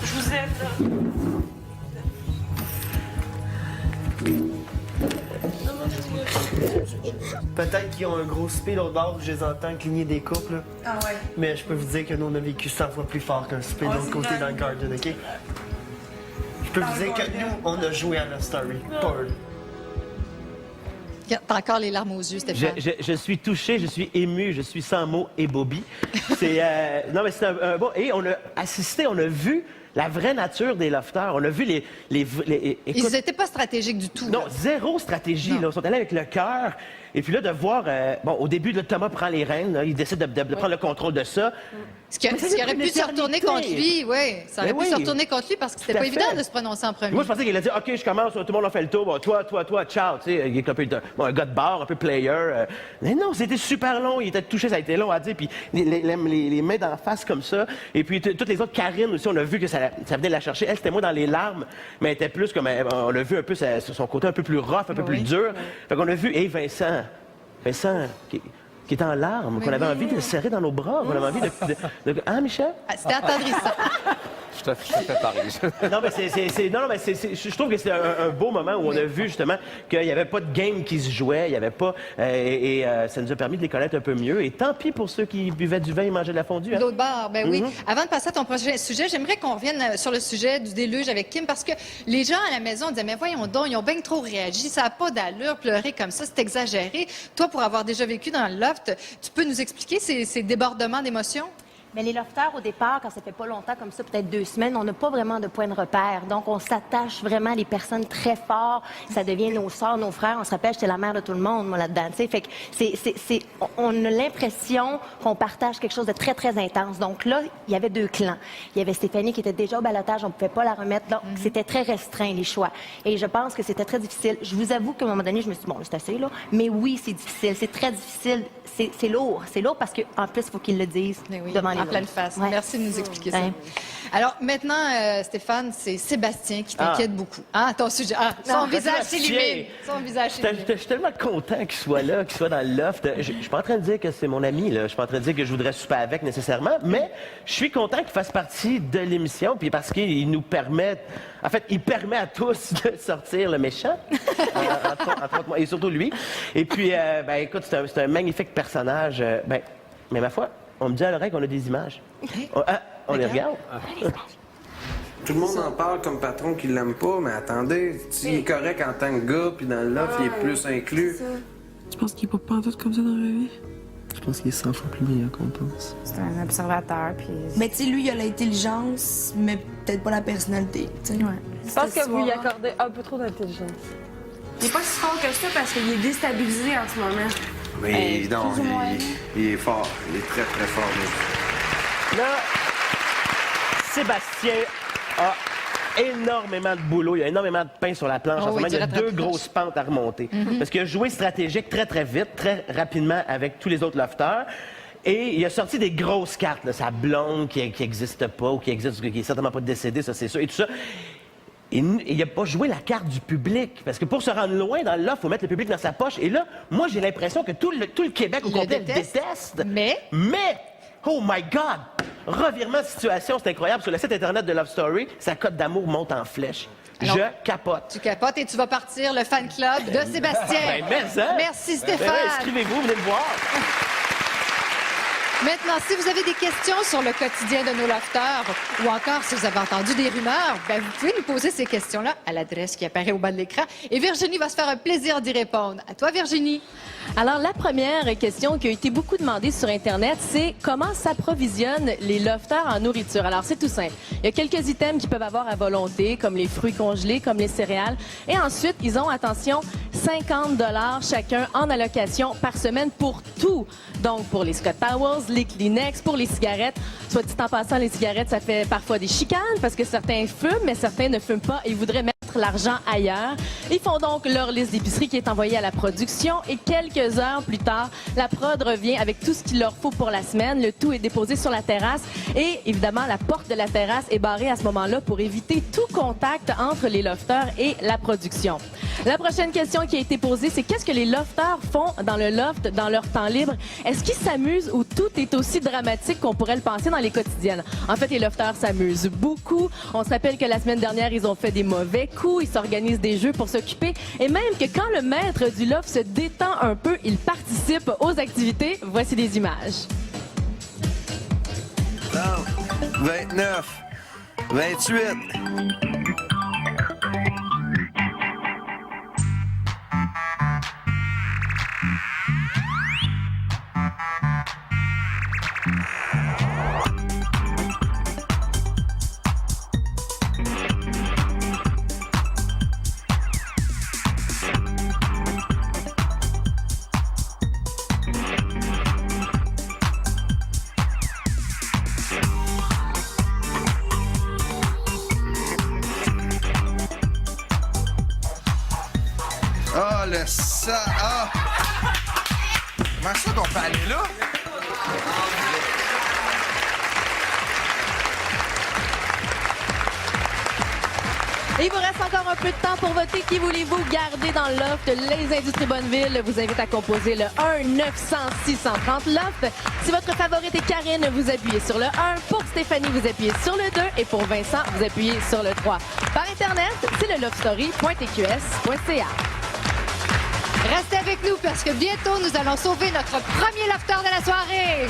Je vous aide, là. Peut-être qu'ils ont un gros spé l'autre bord, je les entends cligner des couples. Là. Ah ouais. Mais je peux vous dire que nous, on a vécu 100 fois plus fort qu'un spé de l'autre côté dans le garden, OK? Je peux vous dire que nous, on a joué à Love Story. Pas eux. T'as encore les larmes aux yeux, Stéphane. Je suis touché, je suis ému, je suis sans mots et Bobby. C'est non mais c'est un bon et on a assisté, on a vu la vraie nature des lofters. On a vu les écoute, Ils n'étaient pas stratégiques du tout. non, là. zéro stratégie. Là. Ils sont allés avec le cœur. Et puis là, de voir... bon, au début, là, Thomas prend les rênes. Là, il décide de prendre le contrôle de ça. Ce qui aurait pu se retourner contre lui, oui. Ça aurait Ben pu oui. se retourner contre lui parce que c'était Tout à pas évident fait. de se prononcer en premier. Moi, je pensais qu'il allait dire, OK, je commence, tout le monde a fait le tour. Bon, toi, ciao. Tu sais, il est un peu un gars de bar, un peu player. Mais non, c'était super long. Il était touché, ça a été long à dire. Puis les mains d'en face comme ça. Et puis toutes les autres, Karine aussi, on a vu que ça venait la chercher. Elle, c'était moi dans les larmes, mais elle était plus comme... On a vu un peu son côté un peu plus rough, un peu plus dur. Fait qu'on a vu, hey, Vincent, qui est en larmes, qu'on avait envie de le serrer dans nos bras, qu'on avait envie de... Hein, Michel? C'était attendrissant. Je te fais parler. Non, mais je trouve que c'est un beau moment où on a vu justement qu'il n'y avait pas de game qui se jouait, il n'y avait pas... ça nous a permis de les connaître un peu mieux. Et tant pis pour ceux qui buvaient du vin et mangeaient de la fondue. Hein? D'autre part, ben oui. Mhm. Avant de passer à ton prochain sujet, j'aimerais qu'on revienne sur le sujet du déluge avec Kim parce que les gens à la maison disaient, mais voyons donc, ils ont bien trop réagi, ça n'a pas d'allure, pleurer comme ça, c'est exagéré. Toi, pour avoir déjà vécu dans le loft, tu peux nous expliquer ces débordements d'émotions? Mais les lofters, au départ, quand ça fait pas longtemps comme ça, peut-être 2 semaines, on n'a pas vraiment de point de repère. Donc, on s'attache vraiment à des personnes très fort. Ça devient nos sœurs, nos frères. On se rappelle, j'étais la mère de tout le monde, moi, là-dedans. Tu sais, fait que on a l'impression qu'on partage quelque chose de très, très intense. Donc là, il y avait 2 clans. Il y avait Stéphanie qui était déjà au ballottage. On pouvait pas la remettre. Donc, c'était très restreint, les choix. Et je pense que c'était très difficile. Je vous avoue qu'à un moment donné, je me suis dit, bon, c'est assez, là. Mais oui, c'est difficile. C'est très difficile. C'est lourd. C'est lourd parce qu'en plus, il faut qu'ils le disent devant les en pleine face. Ouais. Merci de nous expliquer ça. Ouais. Alors maintenant, Stéphane, c'est Sébastien qui t'inquiète beaucoup. Ah, ton sujet. Ah, son visage s'illumine. Son visage s'illumine. Je suis tellement content qu'il soit là, qu'il soit dans le loft. Je suis pas en train de dire que c'est mon ami, là. Je suis pas en train de dire que je voudrais souper avec nécessairement, mais je suis content qu'il fasse partie de l'émission, puis parce qu'il nous permet... En fait, il permet à tous de sortir le méchant, entre autres moi, et surtout lui. Et puis, ben écoute, c'est un magnifique personnage. Mais ma foi, on me dit à l'oreille qu'on a des images. On les regarde. Tout le monde en parle comme patron qui l'aime pas, mais attendez, s'il est correct en tant que gars, puis dans le loft, il est plus inclus. Tu penses qu'il est pas pantoute comme ça dans la vie? Je pense qu'il est 100 fois plus meilleur qu'on pense. C'est un observateur, puis... Mais tu sais, lui, il a l'intelligence, mais peut-être pas la personnalité, tu sais. Ouais. Je pense que vous lui accordez un peu trop d'intelligence. Il est pas si fort que ça parce qu'il est déstabilisé en ce moment. Mais non, il est fort. Il est très, très fort. Lui. Là, Sébastien a énormément de boulot, il y a énormément de pain sur la planche. En ce moment, il y a 2 grosses pentes à remonter. Parce qu'il a joué stratégique très, très vite, très rapidement avec tous les autres lofters. Et il a sorti des grosses cartes, là, sa blonde qui n'existe pas ou qui est certainement pas décédée, ça c'est sûr, et tout ça. Il n'a pas joué la carte du public. Parce que pour se rendre loin dans le loft, il faut mettre le public dans sa poche. Et là, moi, j'ai l'impression que tout le Québec au complet le déteste. Mais, oh my God! Revirement de situation, c'est incroyable. Sur le site Internet de Love Story, sa cote d'amour monte en flèche. Alors, je capote. Tu capotes et tu vas partir le fan club de Sébastien. Merci Stéphane. Inscrivez-vous, venez le voir. Maintenant, si vous avez des questions sur le quotidien de nos lofters ou encore si vous avez entendu des rumeurs, vous pouvez nous poser ces questions-là à l'adresse qui apparaît au bas de l'écran. Et Virginie va se faire un plaisir d'y répondre. À toi, Virginie. Alors, la première question qui a été beaucoup demandée sur Internet, c'est comment s'approvisionnent les lofters en nourriture? Alors, c'est tout simple. Il y a quelques items qu'ils peuvent avoir à volonté, comme les fruits congelés, comme les céréales. Et ensuite, ils ont, attention, 50 $ chacun en allocation par semaine pour tout. Donc, pour les Scott Towels, les Kleenex, pour les cigarettes. Soit dit en passant, les cigarettes, ça fait parfois des chicanes parce que certains fument, mais certains ne fument pas et voudraient mettre l'argent ailleurs. Ils font donc leur liste d'épicerie qui est envoyée à la production et quelques heures plus tard, la prod revient avec tout ce qu'il leur faut pour la semaine. Le tout est déposé sur la terrasse et évidemment, la porte de la terrasse est barrée à ce moment-là pour éviter tout contact entre les lofters et la production. La prochaine question qui a été posée, c'est qu'est-ce que les lofters font dans le loft dans leur temps libre? Est-ce qu'ils s'amusent ou tout est aussi dramatique qu'on pourrait le penser dans les quotidiennes? En fait, les lofters s'amusent beaucoup. On se rappelle que la semaine dernière, ils ont fait des mauvais coups, ils s'organisent des jeux pour s'occuper et même que quand le maître du loft se détend un peu, il participe aux activités. Voici des images. 30, 29, 28. Oh, le ça. Ah! Comment ça qu'on peut aller là? Et il vous reste encore un peu de temps pour voter. Qui voulez-vous garder dans le loft? Les Industries Bonneville vous invitent à composer le 1-900-630 loft. Si votre favorite est Karine, vous appuyez sur le 1. Pour Stéphanie, vous appuyez sur le 2. Et pour Vincent, vous appuyez sur le 3. Par Internet, c'est le lovestory.tqs.ca. Restez avec nous parce que bientôt, nous allons sauver notre premier lofter de la soirée.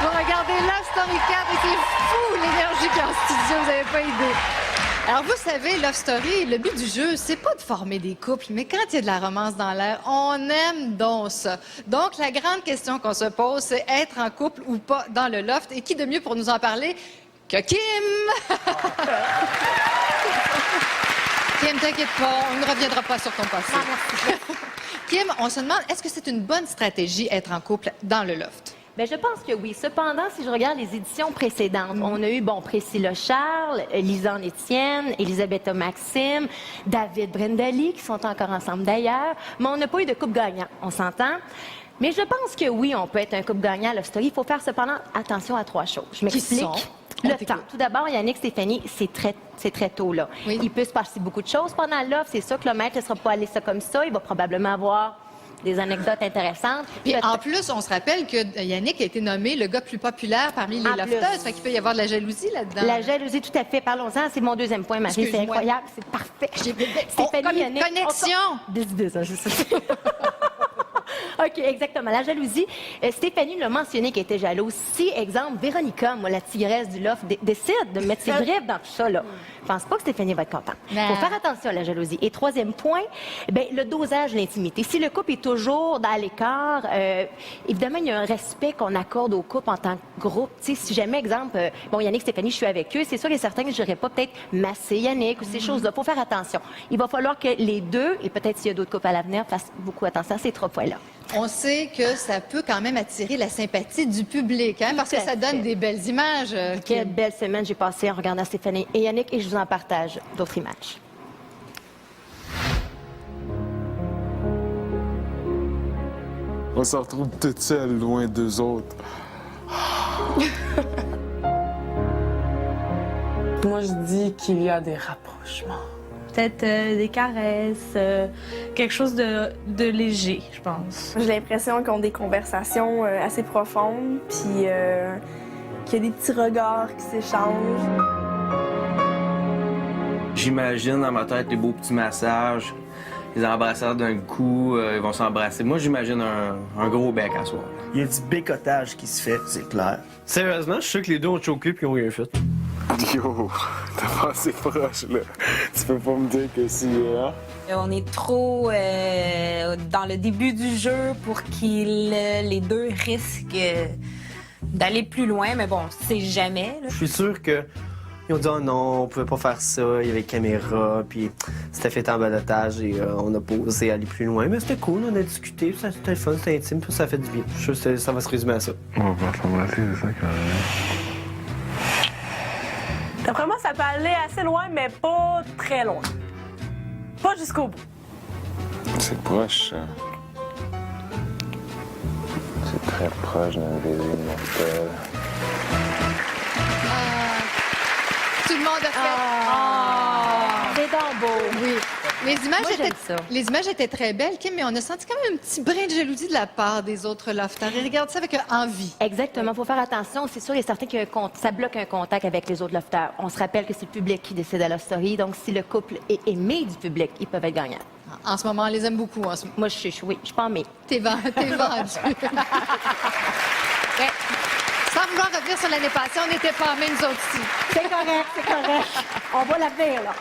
Vous regardez Love Story 4 et c'est fou l'énergie qu'il y a en studio, vous n'avez pas idée. Alors, vous savez, Love Story, le but du jeu, c'est pas de former des couples, mais quand il y a de la romance dans l'air, on aime donc ça. Donc, la grande question qu'on se pose, c'est être en couple ou pas dans le loft. Et qui de mieux pour nous en parler que Kim? Kim, t'inquiète pas, on ne reviendra pas sur ton passé. Kim, on se demande, est-ce que c'est une bonne stratégie être en couple dans le loft? Bien, je pense que oui. Cependant, si je regarde les éditions précédentes, on a eu, Priscilla Charles, Lisanne Étienne, Elisabetta Maxime, David Brendali, qui sont encore ensemble d'ailleurs, mais on n'a pas eu de couple gagnant, on s'entend? Mais je pense que oui, on peut être un couple gagnant à Love Story. Il faut faire cependant attention à 3 choses. Je m'explique. Le temps. Tout d'abord, Yannick, Stéphanie, c'est très tôt, là. Oui. Il peut se passer beaucoup de choses pendant le loft. C'est sûr que le maître ne sera pas allé ça comme ça. Il va probablement avoir des anecdotes intéressantes. Puis en plus, on se rappelle que Yannick a été nommé le gars plus populaire parmi les lofters. Fait qu'il peut y avoir de la jalousie là-dedans. La jalousie, tout à fait. Parlons-en. C'est mon deuxième point, Marie. C'est incroyable. C'est parfait. Stéphanie, Yannick. Connexion! OK, exactement. La jalousie. Stéphanie l'a mentionné qu'elle était jalouse. Si, exemple, Véronica, moi, la tigresse du loft, décide de mettre ses bribes dans tout ça, là, je pense pas que Stéphanie va être contente. Il faut faire attention à la jalousie. Et troisième point, bien, le dosage de l'intimité. Si le couple est toujours dans l'écart, évidemment, il y a un respect qu'on accorde au couple en tant que groupe. T'sais, si jamais, exemple, Yannick, Stéphanie, je suis avec eux, c'est sûr et certain que je n'irai pas peut-être masser Yannick ou ces choses-là. Il faut faire attention. Il va falloir que les deux, et peut-être s'il y a d'autres couples à l'avenir, fassent beaucoup attention à ces 3 points-là. On sait que ça peut quand même attirer la sympathie du public, hein, parce que ça donne des belles images. Quelle belle semaine j'ai passée en regardant Stéphanie et Yannick, et je vous en partage d'autres images. On se retrouve toute seule, loin d'eux autres. Moi, je dis qu'il y a des rapprochements. Peut-être des caresses, quelque chose de léger, je pense. J'ai l'impression qu'ils ont des conversations assez profondes, puis qu'il y a des petits regards qui s'échangent. J'imagine dans ma tête les beaux petits massages, les embrassades d'un coup, ils vont s'embrasser. Moi, j'imagine un gros bec à soir. Il y a du bécotage qui se fait, c'est clair. Sérieusement, je suis sûr que les deux ont choqué puis ont eu un fit. Yo, t'es pas assez proche, là. Tu peux pas me dire que si, hein? On est trop dans le début du jeu pour qu'ils, les deux, risquent d'aller plus loin, mais bon, c'est jamais. Là. Je suis sûr que ils ont dit oh non, on pouvait pas faire ça, il y avait caméra, puis c'était fait en balotage et on a pas osé aller plus loin. Mais c'était cool, on a discuté, c'était fun, c'était intime, puis ça fait du bien. Je suis sûr que ça va se résumer à ça. On va s'embrasser, c'est ça quand même. D'après moi, ça peut aller assez loin, mais pas très loin. Pas jusqu'au bout. C'est proche, ça. C'est très proche d'un baiser mortel. Tout le monde a fait. C'est donc beau. Oui. Les images, Moi, j'aime ça. les images étaient très belles, Kim, mais on a senti quand même un petit brin de jalousie de la part des autres lofters. Ils regardent ça avec envie. Exactement. Il faut faire attention. C'est sûr et certain que ça bloque un contact avec les autres lofters. On se rappelle que c'est le public qui décide à la story. Donc, si le couple est aimé du public, ils peuvent être gagnants. En ce moment, on les aime beaucoup. En ce moment. Moi, je suis pas aimée. T'es vendu. Ouais. Sans vouloir revenir sur l'année passée, on n'était pas aimés, nous autres aussi. C'est correct, c'est correct. On va l'avenir, là.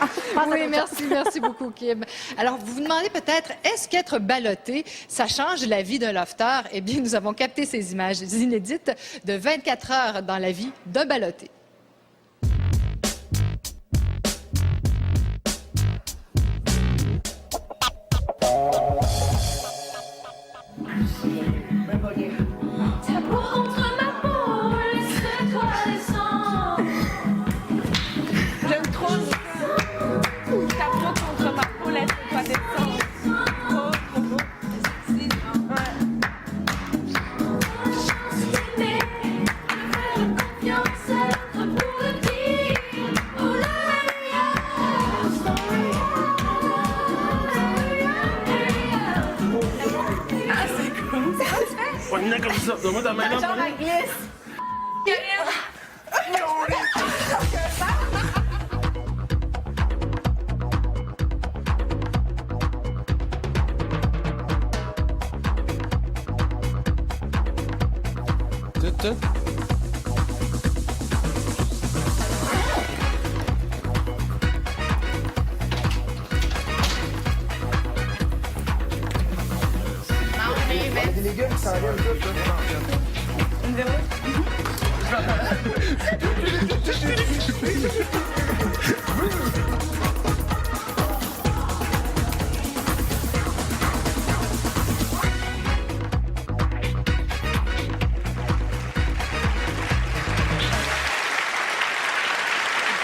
Oui, merci beaucoup, Kim. Alors, vous vous demandez peut-être, est-ce qu'être ballotté, ça change la vie d'un lofter? Eh bien, nous avons capté ces images inédites de 24 heures dans la vie d'un ballotté. J'aime trop ta peau contre ma peau, laisse-toi descendre. Trop beau. Ah, c'est cool. C'est quoi tu fais? Poigne-la comme ça. Donne-moi ta main là. Genre, elle glisse. Tout. Des légumes qui s'en viennent tous. Une verrouille?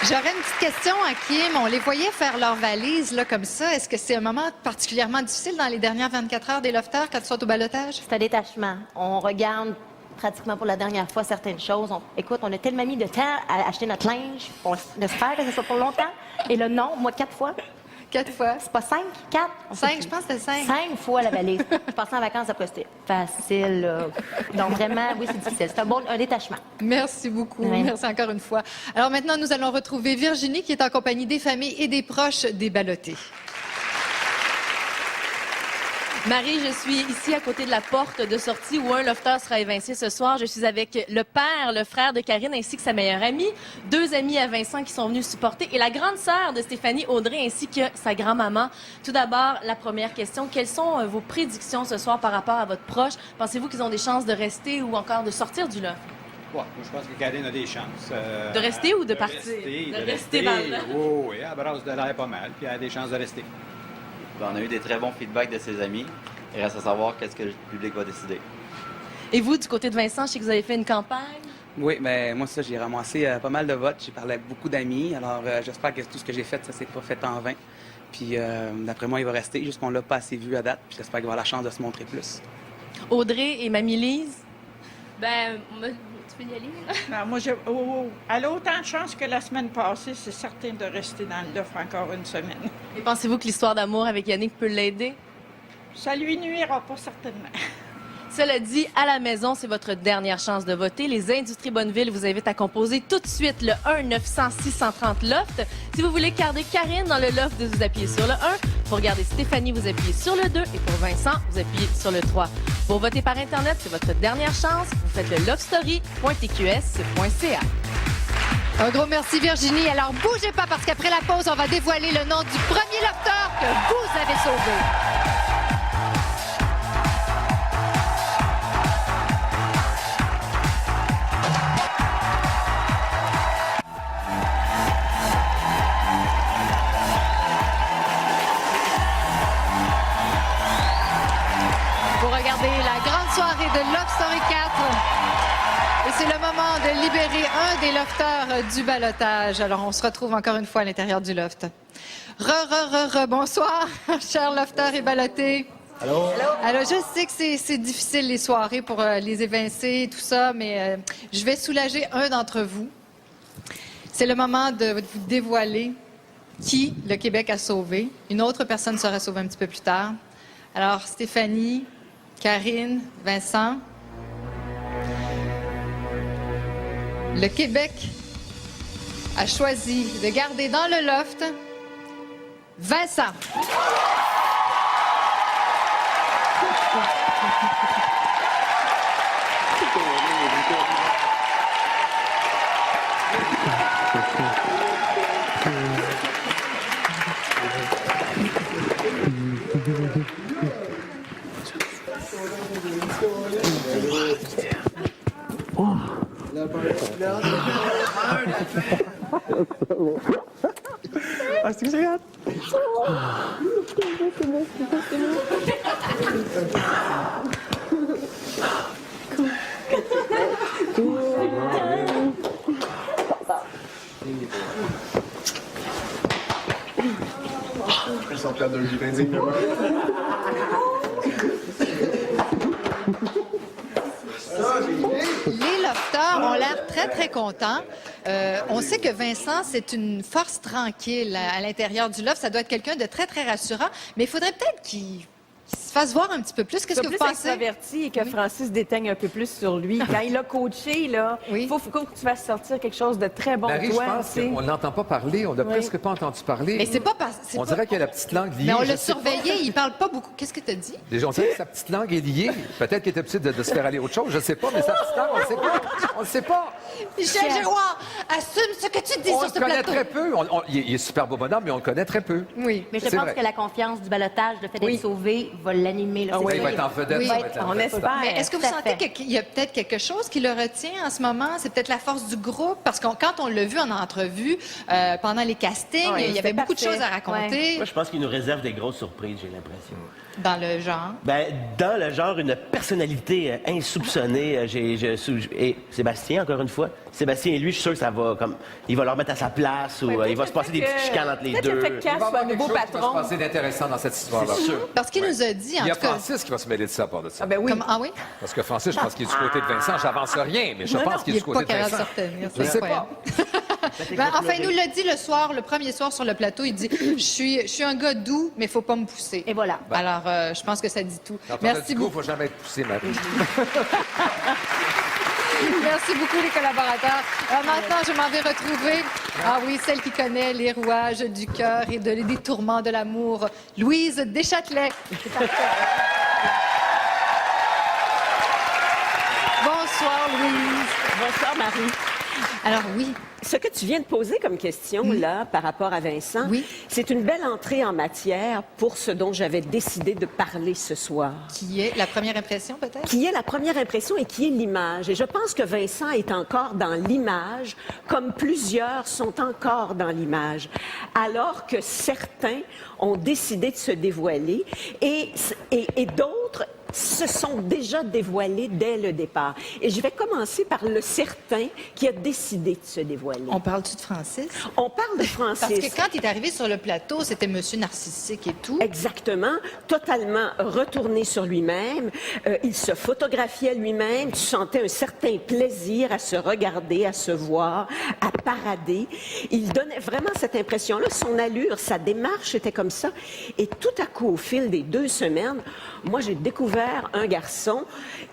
J'aurais une petite question à Kim. On les voyait faire leur valise là, comme ça. Est-ce que c'est un moment particulièrement difficile dans les dernières 24 heures des lofters quand ils sont au ballottage? C'est un détachement. On regarde pratiquement pour la dernière fois certaines choses. Écoute, on a tellement mis de temps à acheter notre linge. On espère que ce soit pour longtemps. Et là, non, moi, 4 fois. 4 fois? C'est pas 5, 4? 5, je pense que c'était 5. 5 fois la valise. Je passais en vacances après, c'était facile. Là. Donc vraiment, oui, c'est difficile. C'est un détachement. Merci beaucoup. Oui. Merci encore une fois. Alors maintenant, nous allons retrouver Virginie qui est en compagnie des familles et des proches des ballottés. Marie, je suis ici à côté de la porte de sortie où un lofter sera évincé ce soir. Je suis avec le père, le frère de Karine ainsi que sa meilleure amie, 2 amis à Vincent qui sont venus supporter et la grande sœur de Stéphanie, Audrey, ainsi que sa grand-maman. Tout d'abord, la première question. Quelles sont vos prédictions ce soir par rapport à votre proche? Pensez-vous qu'ils ont des chances de rester ou encore de sortir du loft? Ouais, moi, je pense que Karine a des chances. De rester ou de partir? De rester dans le loft. Oui, elle brasse de l'air pas mal, puis elle a des chances de rester. On a eu des très bons feedbacks de ses amis. Il reste à savoir qu'est-ce que le public va décider. Et vous, du côté de Vincent, je sais que vous avez fait une campagne. Oui, mais moi, ça, j'ai ramassé pas mal de votes. J'ai parlé avec beaucoup d'amis. Alors, j'espère que tout ce que j'ai fait, ça s'est pas fait en vain. Puis, d'après moi, il va rester, juste qu'on l'a pas assez vu à date. Puis, j'espère qu'il va avoir la chance de se montrer plus. Audrey et Mamie-Lise? Ben, tu peux y aller? Ben, moi, elle a autant de chance que la semaine passée. C'est certain de rester dans le l'offre encore une semaine. Et pensez-vous que l'histoire d'amour avec Yannick peut l'aider? Ça lui nuira pas certainement. Cela dit, à la maison, c'est votre dernière chance de voter. Les Industries Bonneville vous invitent à composer tout de suite le 1-900-630-LOFT. Si vous voulez garder Karine dans le loft, vous appuyez sur le 1. Pour garder Stéphanie, vous appuyez sur le 2. Et pour Vincent, vous appuyez sur le 3. Pour voter par Internet, c'est votre dernière chance. Vous faites le lovestory.tqs.ca. Un gros merci, Virginie. Alors, bougez pas parce qu'après la pause, on va dévoiler le nom du premier lofteur que vous avez sauvé. La grande soirée de Love Story 4. Et c'est le moment de libérer un des lofteurs du ballottage. Alors, on se retrouve encore une fois à l'intérieur du loft. Bonsoir, chers lofteurs et ballottés. Allô? Alors, je sais que c'est difficile les soirées pour les évincer et tout ça, mais je vais soulager un d'entre vous. C'est le moment de vous dévoiler qui le Québec a sauvé. Une autre personne sera sauvée un petit peu plus tard. Alors, Stéphanie, Karine, Vincent. Le Québec a choisi de garder dans le loft Vincent. Ah, c'est que j'ai hâte. Ils sont pleins de jus indignement. Les lofteurs ont l'air très, très contents. On sait que Vincent, c'est une force tranquille à l'intérieur du loft. Ça doit être quelqu'un de très, très rassurant. Mais il faudrait peut-être qu'il se fasse voir un petit peu plus. Qu'est-ce que vous pensez? Extraverti et que Francis déteigne un peu plus sur lui. Quand il a coaché, là, il faut que tu fasses sortir quelque chose de très bon Marie, de toi. je pense qu'on n'entend pas parler. On n'a presque pas entendu parler. Mais c'est pas On dirait qu'il a la petite langue liée. Mais on l'a surveillé, il parle pas beaucoup. Qu'est-ce que tu as dit? Déjà, on dirait que sa petite langue est liée. Peut-être qu'il était petit de se faire aller autre chose. Je ne sais pas, mais sa petite langue, on ne sait pas. On ne sait pas. Michel Giroir, assume ce que tu dis On sur ce le connaît plateau. très peu. Il est super beau bonhomme, mais on le connaît très peu. Oui. Mais je pense que la confiance du ballottage, le fait d'être sauvé, va l'animer. Là, il va être en vedette. Oui. Ça va être en On vedette. espère. Mais est-ce que vous sentez qu'il y a peut-être quelque chose qui le retient en ce moment? C'est peut-être la force du groupe? Parce que quand on l'a vu en entrevue, pendant les castings, il y avait beaucoup de choses à raconter. Moi, je pense qu'il nous réserve des grosses surprises, j'ai l'impression. Dans le genre? Ben, dans le genre, une personnalité insoupçonnée. Et Sébastien, encore une fois. Sébastien et lui, je suis sûr que ça va comme. Il va leur mettre à sa place ou il va se passer des petites chicanes entre les deux. Il va y avoir quelque chose qui va se passer d'intéressant dans cette histoire-là. C'est sûr. Parce qu'il nous a dit, en Il y a tout cas... Francis qui va se mêler de ça à part de ça. Ah ben oui. Ah oui? Parce que Francis, je pense qu'il est du côté de Vincent. J'avance rien, mais je pense qu'il est du côté de Vincent. Je ne sais pas. Ben, enfin, il nous l'a dit le soir, le premier soir sur le plateau. Il dit je suis un gars doux, mais il ne faut pas me pousser. Et voilà. Alors, je pense que ça dit tout. Merci beaucoup. Il ne faut jamais être poussé, Marie. Merci beaucoup, les collaborateurs. Maintenant, je m'en vais retrouver, celle qui connaît les rouages du cœur et des tourments de l'amour, Louise Deschâtelet. Bonsoir, Louise. Bonsoir, Marie. Alors oui. Ce que tu viens de poser comme question, là, par rapport à Vincent, c'est une belle entrée en matière pour ce dont j'avais décidé de parler ce soir. Qui est la première impression, peut-être? Qui est la première impression et qui est l'image. Et je pense que Vincent est encore dans l'image, comme plusieurs sont encore dans l'image, alors que certains ont décidé de se dévoiler et d'autres se sont déjà dévoilés dès le départ. Et je vais commencer par le certain qui a décidé de se dévoiler. On parle-tu de Francis? On parle de Francis. Parce que quand il est arrivé sur le plateau, c'était monsieur narcissique et tout. Exactement. Totalement retourné sur lui-même. Il se photographiait lui-même. Tu sentais un certain plaisir à se regarder, à se voir, à parader. Il donnait vraiment cette impression-là. Son allure, sa démarche était comme ça. Et tout à coup, au fil des 2 semaines, moi, j'ai découvert un garçon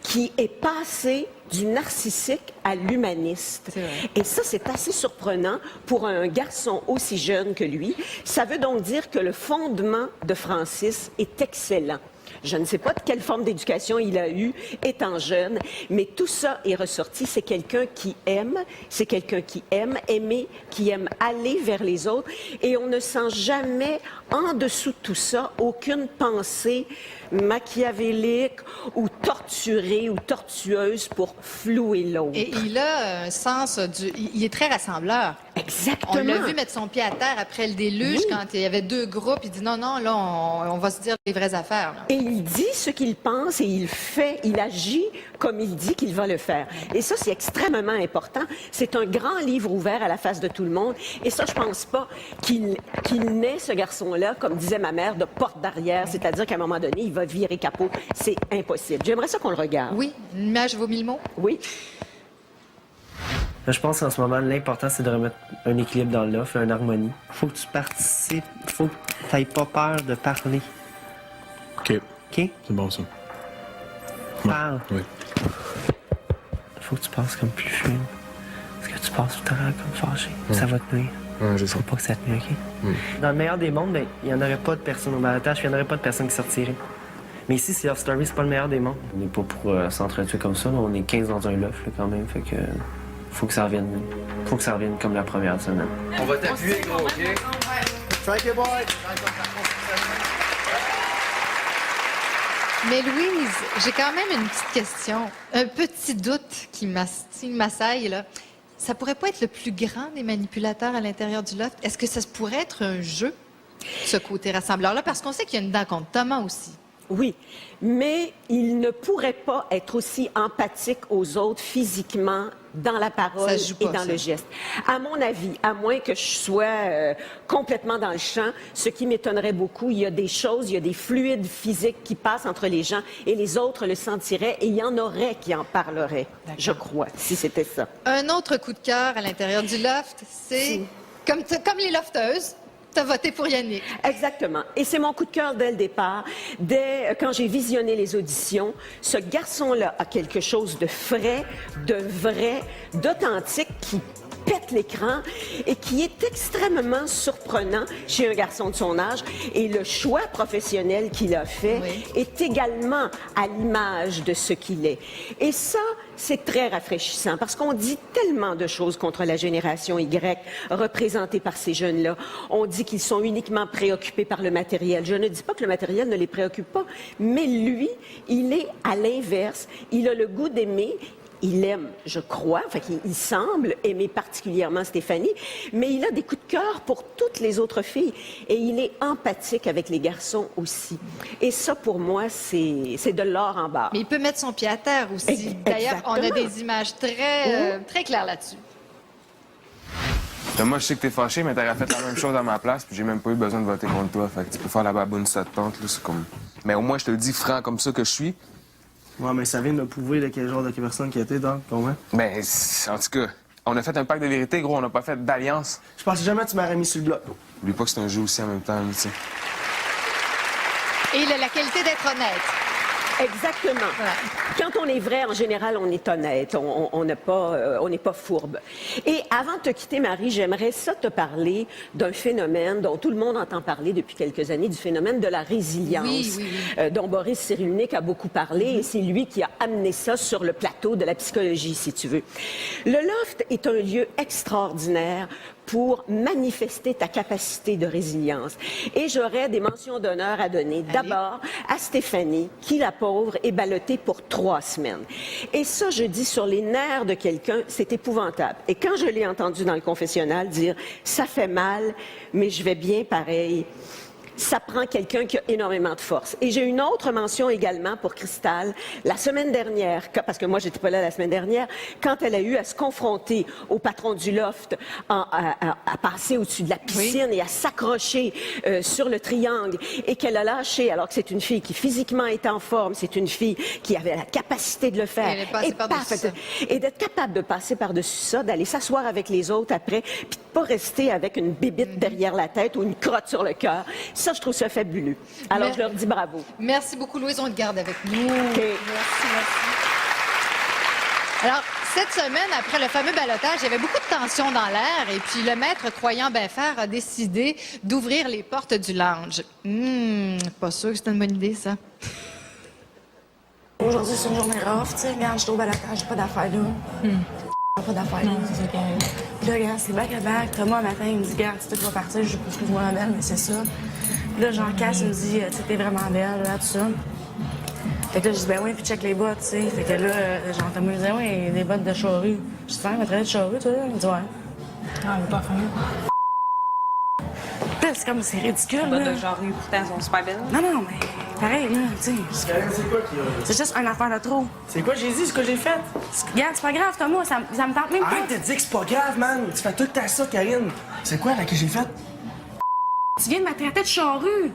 qui est passé du narcissique à l'humaniste. Et ça, c'est assez surprenant pour un garçon aussi jeune que lui. Ça veut donc dire que le fondement de Francis est excellent. Je ne sais pas de quelle forme d'éducation il a eu étant jeune, mais tout ça est ressorti. C'est quelqu'un qui aime, c'est quelqu'un qui aime aimer, qui aime aller vers les autres. Et on ne sent jamais, en dessous de tout ça, aucune pensée machiavélique ou torturée ou tortueuse pour flouer l'autre. Et il a un sens il est très rassembleur. Exactement. On l'a vu mettre son pied à terre après le déluge, quand il y avait 2 groupes. Il dit non, là, on va se dire les vraies affaires. Là. Et il dit ce qu'il pense et il fait, il agit comme il dit qu'il va le faire. Et ça, c'est extrêmement important. C'est un grand livre ouvert à la face de tout le monde. Et ça, je pense pas qu'il naît, ce garçon-là, comme disait ma mère, de porte d'arrière. C'est-à-dire qu'à un moment donné, il va virer capot. C'est impossible. J'aimerais ça qu'on le regarde. Oui, une image vaut 1000 mots. Oui. Je pense qu'en ce moment, l'important, c'est de remettre un équilibre dans l'offre, une harmonie. Faut que tu participes, faut que tu n'aies pas peur de parler. OK. OK? C'est bon, ça. Parle. Oui. Faut que tu passes comme plus fluide. Parce que tu passes tout à l'heure comme fâché. Ça va te nuire. Je sais. Faut pas que ça te nuire, OK? Dans le meilleur des mondes, ben, il n'y en aurait pas de personnes au balotage, il n'y en aurait pas de personnes qui sortiraient. Mais ici, c'est Love Story, c'est pas le meilleur des mondes. On n'est pas pour s'entretuer comme ça, là. On est 15 dans un loft, là, quand même, fait que... Faut que ça revienne. Faut que ça revienne comme la première semaine. On va t'appuyer, gros, OK? Thank you, boy. Mais Louise, j'ai quand même une petite question. Un petit doute qui m'assaille, là. Ça pourrait pas être le plus grand des manipulateurs à l'intérieur du loft? Est-ce que ça pourrait être un jeu, ce côté rassembleur-là? Parce qu'on sait qu'il y a une dent contre Thomas aussi. Oui, mais il ne pourrait pas être aussi empathique aux autres physiquement dans la parole et dans le geste. À mon avis, à moins que je sois complètement dans le champ, ce qui m'étonnerait beaucoup, il y a des choses, il y a des fluides physiques qui passent entre les gens et les autres le sentiraient et il y en aurait qui en parleraient, je crois, si c'était ça. Un autre coup de cœur à l'intérieur du loft, c'est comme les lofteuses. T'as voté pour Yannick. Exactement. Et c'est mon coup de cœur dès le départ. Quand j'ai visionné les auditions, ce garçon-là a quelque chose de frais, de vrai, d'authentique qui pète l'écran et qui est extrêmement surprenant chez un garçon de son âge. Et le choix professionnel qu'il a fait est également à l'image de ce qu'il est. Et ça, c'est très rafraîchissant parce qu'on dit tellement de choses contre la génération Y représentée par ces jeunes-là. On dit qu'ils sont uniquement préoccupés par le matériel. Je ne dis pas que le matériel ne les préoccupe pas, mais lui, il est à l'inverse. Il a le goût d'aimer. Il aime, je crois, enfin, il semble aimer particulièrement Stéphanie, mais il a des coups de cœur pour toutes les autres filles et il est empathique avec les garçons aussi. Et ça, pour moi, c'est de l'or en barre. Mais il peut mettre son pied à terre aussi. D'ailleurs, on a des images très claires là-dessus. Moi, je sais que t'es fâché, mais t'aurais fait la même chose à ma place, puis j'ai même pas eu besoin de voter contre toi. Fait que tu peux faire la baboune si ça te tente, là, c'est comme... Mais au moins, je te le dis franc comme ça que je suis. Ouais, mais ça vient de me prouver de quel genre de personne qui était, donc, comment? Ben, en tout cas, on a fait un pacte de vérité, gros, on n'a pas fait d'alliance. Je pensais jamais que tu m'aurais mis sur le bloc. Oublie pas que c'est un jeu aussi en même temps, tu sais. Et il a la qualité d'être honnête. Exactement. Quand on est vrai, en général, on est honnête. On n'est pas fourbe. Et avant de te quitter, Marie, j'aimerais ça te parler d'un phénomène dont tout le monde entend parler depuis quelques années, du phénomène de la résilience, dont Boris Cyrulnik a beaucoup parlé. Et c'est lui qui a amené ça sur le plateau de la psychologie, si tu veux. Le loft est un lieu extraordinaire pour manifester ta capacité de résilience. Et j'aurais des mentions d'honneur à donner. D'abord, à Stéphanie, qui, la pauvre, est ballottée pour 3 semaines. Et ça, je dis, sur les nerfs de quelqu'un, c'est épouvantable. Et quand je l'ai entendu dans le confessionnal dire « ça fait mal, mais je vais bien pareil », ça prend quelqu'un qui a énormément de force. Et j'ai une autre mention également pour Cristal. La semaine dernière, parce que moi, j'étais pas là la semaine dernière, quand elle a eu à se confronter au patron du loft, à passer au-dessus de la piscine et à s'accrocher sur le triangle, et qu'elle a lâché, alors que c'est une fille qui physiquement est en forme, c'est une fille qui avait la capacité de le faire. Elle est passée par-dessus ça. Et d'être capable de passer par-dessus ça, d'aller s'asseoir avec les autres après, puis de pas rester avec une bébite derrière la tête ou une crotte sur le cœur. Ça, je trouve ça fabuleux. Alors, je leur dis bravo. Merci beaucoup, Louise. On te garde avec nous. OK. Merci. Alors, cette semaine, après le fameux ballottage, il y avait beaucoup de tension dans l'air et puis le maître, croyant bien faire, a décidé d'ouvrir les portes du lounge. Pas sûr que c'est une bonne idée, ça. Aujourd'hui, c'est une journée rough, tu sais. Regarde, je suis au ballottage, j'ai pas d'affaires là. Pas d'affaires là. C'est ça qui arrive. Puis là, regarde, c'est back-à-back. Thomas, un matin, il me dit, regarde, tu sais, tu vas partir, je sais pas excuse-moi la belle, mais c'est ça. Puis là, Jean Casse, il me dit, tu sais, t'es vraiment belle, là, tout ça. Fait que là, je dis, ben oui, puis check les bottes, tu sais. Fait que là, Jean-Thomas me disait, oui, des bottes de charrue. Je dis, elle m'a traité de charrue, toi, là? Il me dit, ouais. Ah, mais pas fin. Là, c'est comme, c'est ridicule, là. Les bottes de charrue, pourtant, elles sont super belles. Non, non, mais pareil, là, tu sais. C'est quoi qui C'est juste une affaire de trop. C'est quoi j'ai dit, ce que j'ai fait? Regarde, c'est pas grave, Thomas, ça me tente même pas. Arrête de dire que c'est pas grave, man! Tu fais tout à ça, Karine! C'est quoi, là, que j'ai fait? Tu viens de me traiter de charrue.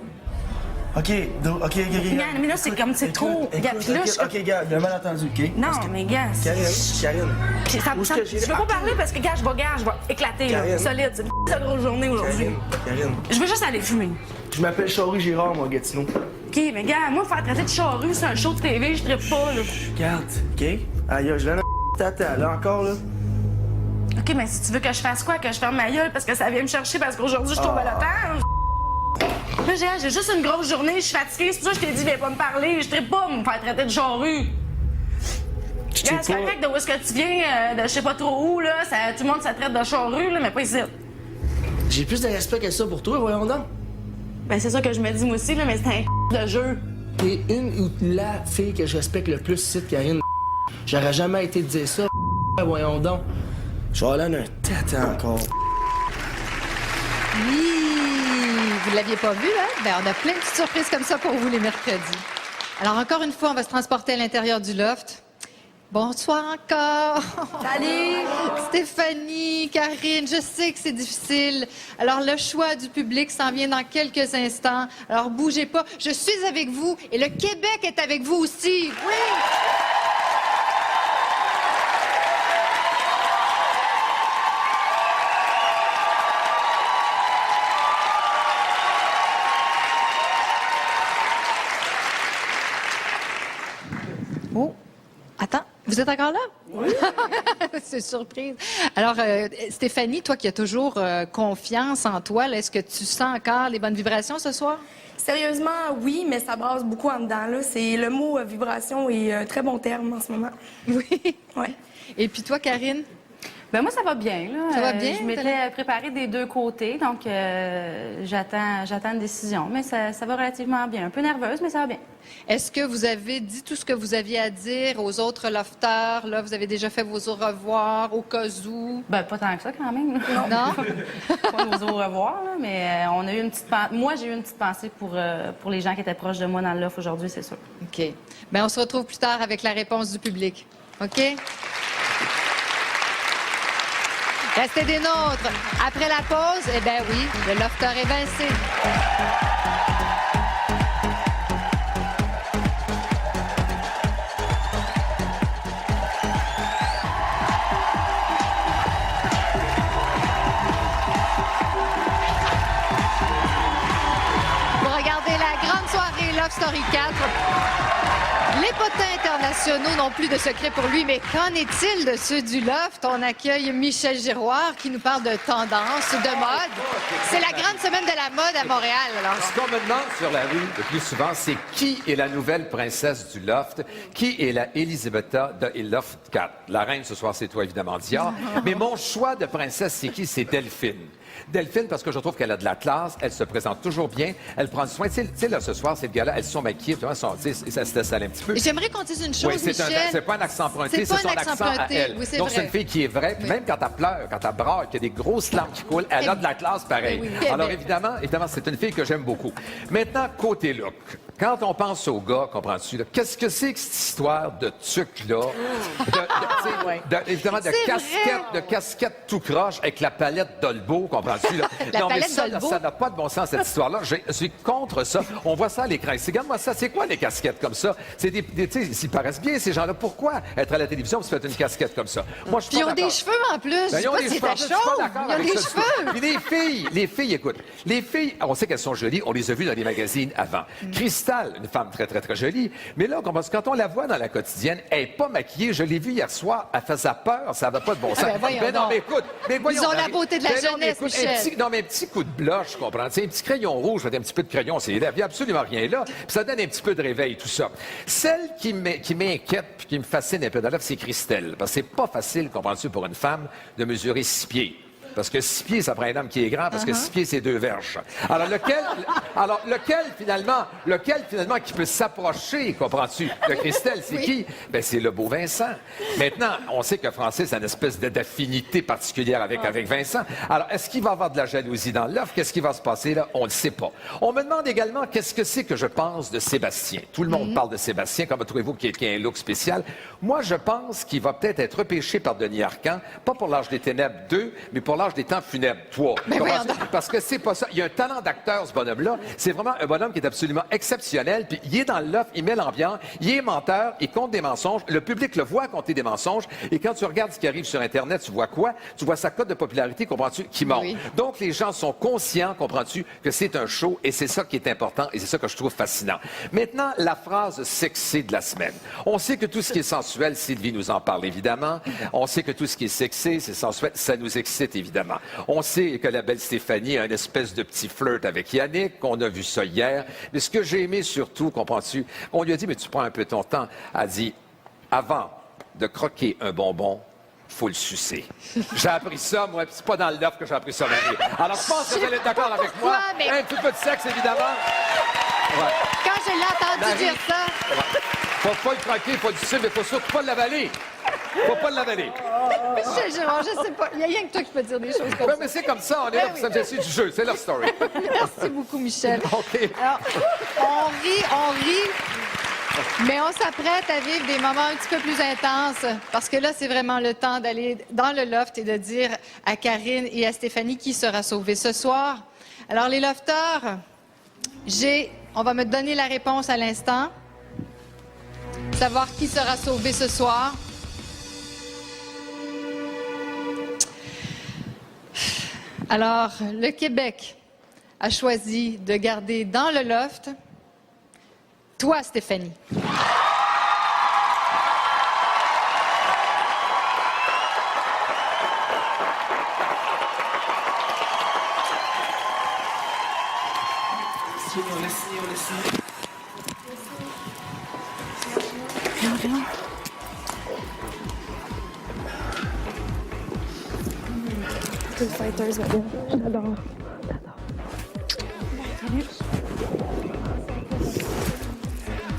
OK. Regarde, mais là, c'est comme, c'est trop. Regarde, puis là, OK, regarde, le malentendu, OK? Non, mais gars. Karine. Puis je veux pas parler parce que, gars, je vais éclater, là. Solide. C'est une grosse journée aujourd'hui. Karine. Je veux juste aller fumer. Je m'appelle Charrue Girard, moi, Gatineau. OK, mais gars, moi, me faire traiter de charrue, c'est un show de TV, je trippe pas, là. Regarde, OK? Aïe, je viens de tata, là, encore, là. OK, mais si tu veux que je fasse quoi? Que je ferme ma gueule parce que ça vient me chercher parce qu'aujourd'hui, je suis au ballottage? Là, j'ai juste une grosse journée, je suis fatiguée, c'est pour ça que je t'ai dit, viens pas me parler, je trippe pas me faire traiter de charrue. C'est correct de où est-ce que tu viens, de je sais pas trop où, là, tout le monde se traite de charrue, là, mais pas ici. J'ai plus de respect que ça pour toi, voyons donc. Ben, c'est ça que je me dis, moi aussi, là, mais c'est un de jeu. T'es une ou la fille que je respecte le plus ici, Karine. J'aurais jamais été de dire ça, voyons donc. Je vais aller un tata encore. Oui, vous l'aviez pas vu, là? Ben, on a plein de petites surprises comme ça pour vous les mercredis. Alors, encore une fois, on va se transporter à l'intérieur du loft. Bonsoir encore. Salut. Stéphanie, Karine, je sais que c'est difficile. Alors, le choix du public s'en vient dans quelques instants. Alors, bougez pas. Je suis avec vous et le Québec est avec vous aussi. Oui. Oh, attends, vous êtes encore là? Oui. C'est surprise. Alors, Stéphanie, toi qui as toujours confiance en toi, est-ce que tu sens encore les bonnes vibrations ce soir? Sérieusement, oui, mais ça brasse beaucoup en dedans, là. C'est le mot vibration est un très bon terme en ce moment. Oui. Ouais. Et puis toi, Karine? Ben moi, ça va bien. Là. Ça va bien? Je m'étais préparée des deux côtés, donc j'attends une décision. Mais ça va relativement bien. Un peu nerveuse, mais ça va bien. Est-ce que vous avez dit tout ce que vous aviez à dire aux autres lofters? Là, vous avez déjà fait vos au revoir au cas où? Ben pas tant que ça, quand même. Non? Pas nos au revoir, là, mais on a eu une petite moi, j'ai eu une petite pensée pour les gens qui étaient proches de moi dans le loft aujourd'hui, c'est sûr. OK. Bien, on se retrouve plus tard avec la réponse du public. OK? Restez des nôtres. Après la pause, eh bien oui, le lofter est vincé. Pour regarder la grande soirée Love Story 4. Les potins internationaux n'ont plus de secret pour lui, mais qu'en est-il de ceux du Loft? On accueille Michel Giroir qui nous parle de tendance, de mode. C'est la grande semaine de la mode à Montréal. Alors. Ce qu'on me demande sur la rue le plus souvent, c'est qui est la nouvelle princesse du Loft? Qui est la Elisabetta de Loft 4? La reine, ce soir, c'est toi, évidemment, Dior. Mais mon choix de princesse, c'est qui? C'est Delphine. Delphine, parce que je trouve qu'elle a de la classe, elle se présente toujours bien, elle prend soin. Tu sais, là, ce soir, ces gars-là, elles sont maquillées, ça se laisse aller un petit peu. J'aimerais qu'on dise une chose, oui, Michel. C'est pas un accent emprunté, c'est son accent à elle. Oui, donc, vrai. c'est une fille qui est vraie. Puis même quand elle pleure, quand elle braille, qu'il y a des grosses larmes qui coulent, elle a de la classe pareil. Oui, alors, évidemment, c'est une fille que j'aime beaucoup. Maintenant, côté look. Quand on pense aux gars, comprends-tu, là, qu'est-ce que c'est que cette histoire de tuc-là? Évidemment, de casquette tout croche avec la palette Dolbeau, comprends-tu? Là? Non, mais ça n'a pas de bon sens, cette histoire-là. Je suis contre ça. On voit ça à l'écran. Regarde-moi ça. C'est quoi les casquettes comme ça? C'est ils paraissent bien, ces gens-là. Pourquoi être à la télévision si vous faites une casquette comme ça? Moi, je suis Puis ils ont des cheveux en plus. Ben, ils ont des cheveux. Ils ont des cheveux. Puis les filles, écoute, les filles, on sait qu'elles sont jolies. On les a vues dans les magazines avant. Cristal, une femme très, très, très jolie. Mais là, quand on la voit dans la quotidienne, elle n'est pas maquillée. Je l'ai vue hier soir. Elle faisait peur. Ça n'avait pas de bon sens. Mais non, mais écoute. Ils ont la beauté de la jeunesse, Michel. Un petit coup de blush, comprends? Un petit crayon rouge, un petit peu de crayon, c'est il n'y a absolument rien là. Puis ça donne un petit peu de réveil, tout ça. Celle qui m'inquiète puis qui me fascine un peu dans l'œuvre, c'est Christelle. Parce que c'est pas facile, comprends-tu, pour une femme de mesurer 6 pieds. Parce que 6 pieds, ça prend un homme qui est grand, parce que 6 pieds, c'est 2 verges. Alors, lequel, finalement, qui peut s'approcher, comprends-tu, de Christelle, c'est qui? Ben, c'est le beau Vincent. Maintenant, on sait que Francis a une espèce d'affinité particulière avec Vincent. Alors, est-ce qu'il va y avoir de la jalousie dans l'œuvre? Qu'est-ce qui va se passer là? On ne le sait pas. On me demande également qu'est-ce que c'est que je pense de Sébastien. Tout le monde parle de Sébastien. Comment trouvez-vous qu'il a un look spécial? Moi, je pense qu'il va peut-être être repêché par Denis Arcand, pas pour l'Âge des Ténèbres 2, mais pour l'Âge des Temps funèbres 3. Parce que c'est pas ça. Il y a un talent d'acteur, ce bonhomme-là. C'est vraiment un bonhomme qui est absolument exceptionnel. Puis il est dans le loft, il met l'ambiance, il est menteur, il compte des mensonges. Le public le voit compter des mensonges. Et quand tu regardes ce qui arrive sur Internet, tu vois quoi? Tu vois sa cote de popularité, comprends-tu, qui monte. Oui. Donc les gens sont conscients, comprends-tu, que c'est un show et c'est ça qui est important et c'est ça que je trouve fascinant. Maintenant, la phrase sexy de la semaine. On sait que tout ce qui est sensuel, Sylvie nous en parle évidemment. On sait que tout ce qui est sexy, c'est sensuel, ça nous excite évidemment. On sait que la belle Stéphanie a une espèce de petit flirt avec Yannick. On a vu ça hier. Mais ce que j'ai aimé surtout, comprends-tu, on lui a dit, mais tu prends un peu ton temps. Elle a dit, avant de croquer un bonbon, faut le sucer. J'ai appris ça, moi, c'est pas dans le loft que j'ai appris ça, Marie. Alors, je pense que vous allez être d'accord avec moi. Mais... Un petit peu de sexe, évidemment. Ouais. Quand je l'ai entendu dire ça... Faut pas le croquer, faut le sucer, mais faut surtout pas l'avaler. Faut pas l'avaler. Michel Giroir, je sais pas. Il n'y a rien que toi qui peux dire des choses comme ça. Mais c'est comme ça, on est là pour s'amuser du jeu. C'est leur story. Merci beaucoup, Michel. OK. Alors, on rit, mais on s'apprête à vivre des moments un petit peu plus intenses parce que là, c'est vraiment le temps d'aller dans le loft et de dire à Karine et à Stéphanie qui sera sauvé ce soir. Alors, les lofteurs, on va me donner la réponse à l'instant. Savoir qui sera sauvé ce soir. Alors, le Québec a choisi de garder dans le loft toi, Stéphanie. Fighters, j'adore.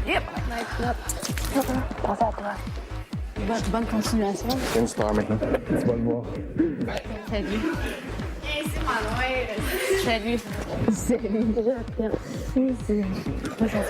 Yep. Pense à toi. Bonne continuation. C'est une star maintenant. Tu vas le voir. Salut. C'est Manuel. Salut. Salut. Merci.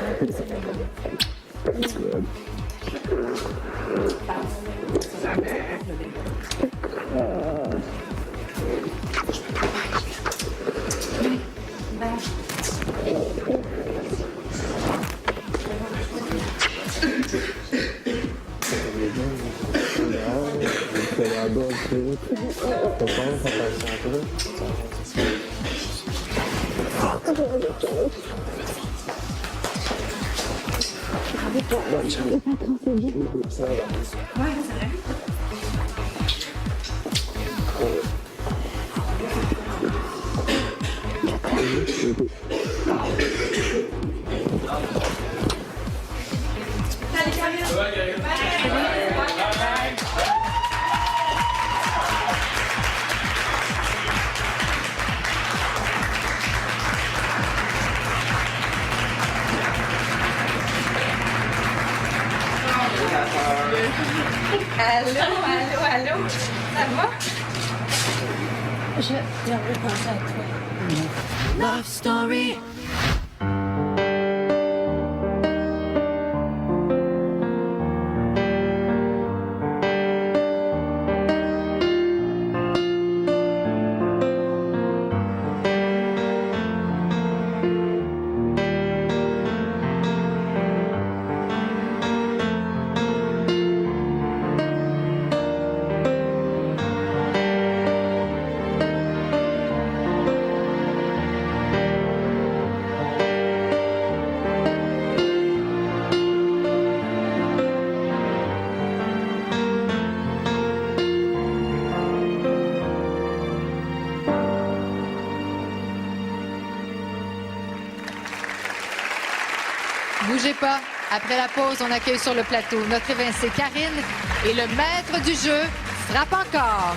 Allô? Ça va? J'ai envie de penser à toi. Love Story. Bougez pas. Après la pause, on accueille sur le plateau notre évincée Karine et le maître du jeu frappe encore.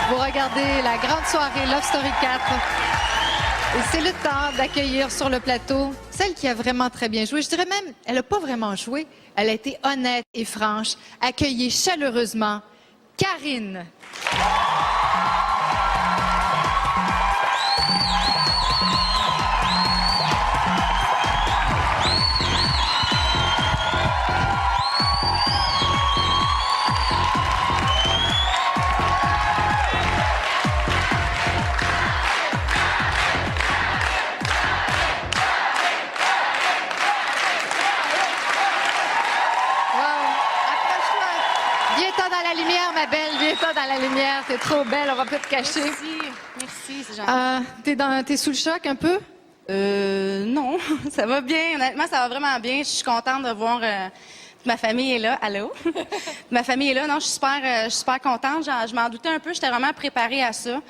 Vous regardez la grande soirée Love Story 4. Et c'est le temps d'accueillir sur le plateau celle qui a vraiment très bien joué. Je dirais même, elle n'a pas vraiment joué. Elle a été honnête et franche. Accueillez chaleureusement Karine. Viens-toi dans la lumière, t'es trop belle, on va pas te cacher. Merci, c'est gentil. T'es sous le choc un peu? Non, ça va bien. Honnêtement, ça va vraiment bien. Je suis contente de voir ma famille est là. Allô? Ma famille est là. Non, je suis super contente. Je m'en doutais un peu. J'étais vraiment préparée à ça.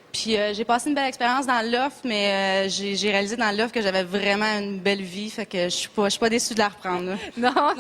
Puis j'ai passé une belle expérience dans le loft, mais j'ai réalisé dans le loft que j'avais vraiment une belle vie. Fait que je suis pas déçue de la reprendre. Là. Non.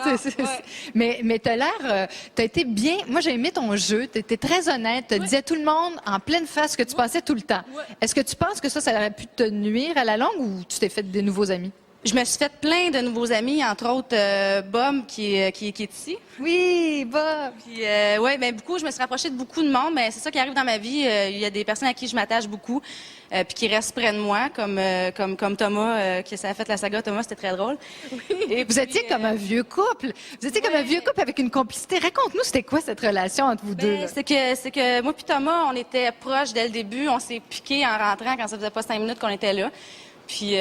Mais t'as l'air... t'as été bien... Moi, j'ai aimé ton jeu. T'étais très honnête. Tu disais à tout le monde en pleine face ce que tu passais tout le temps. Ouais. Est-ce que tu penses que ça aurait pu te nuire à la longue ou tu t'es fait des nouveaux amis? Je me suis fait plein de nouveaux amis, entre autres Bob qui est ici. Oui, Bob. Puis ben beaucoup. Je me suis rapprochée de beaucoup de monde. Mais c'est ça qui arrive dans ma vie. Il y a des personnes à qui je m'attache beaucoup, puis qui restent près de moi, comme Thomas, qui a fait la saga Thomas, c'était très drôle. Oui. Et vous étiez comme un vieux couple. Vous étiez comme un vieux couple avec une complicité. Raconte-nous, c'était quoi cette relation entre vous deux? C'est que moi puis Thomas, on était proches dès le début. On s'est piqués en rentrant quand ça faisait pas 5 minutes qu'on était là. Puis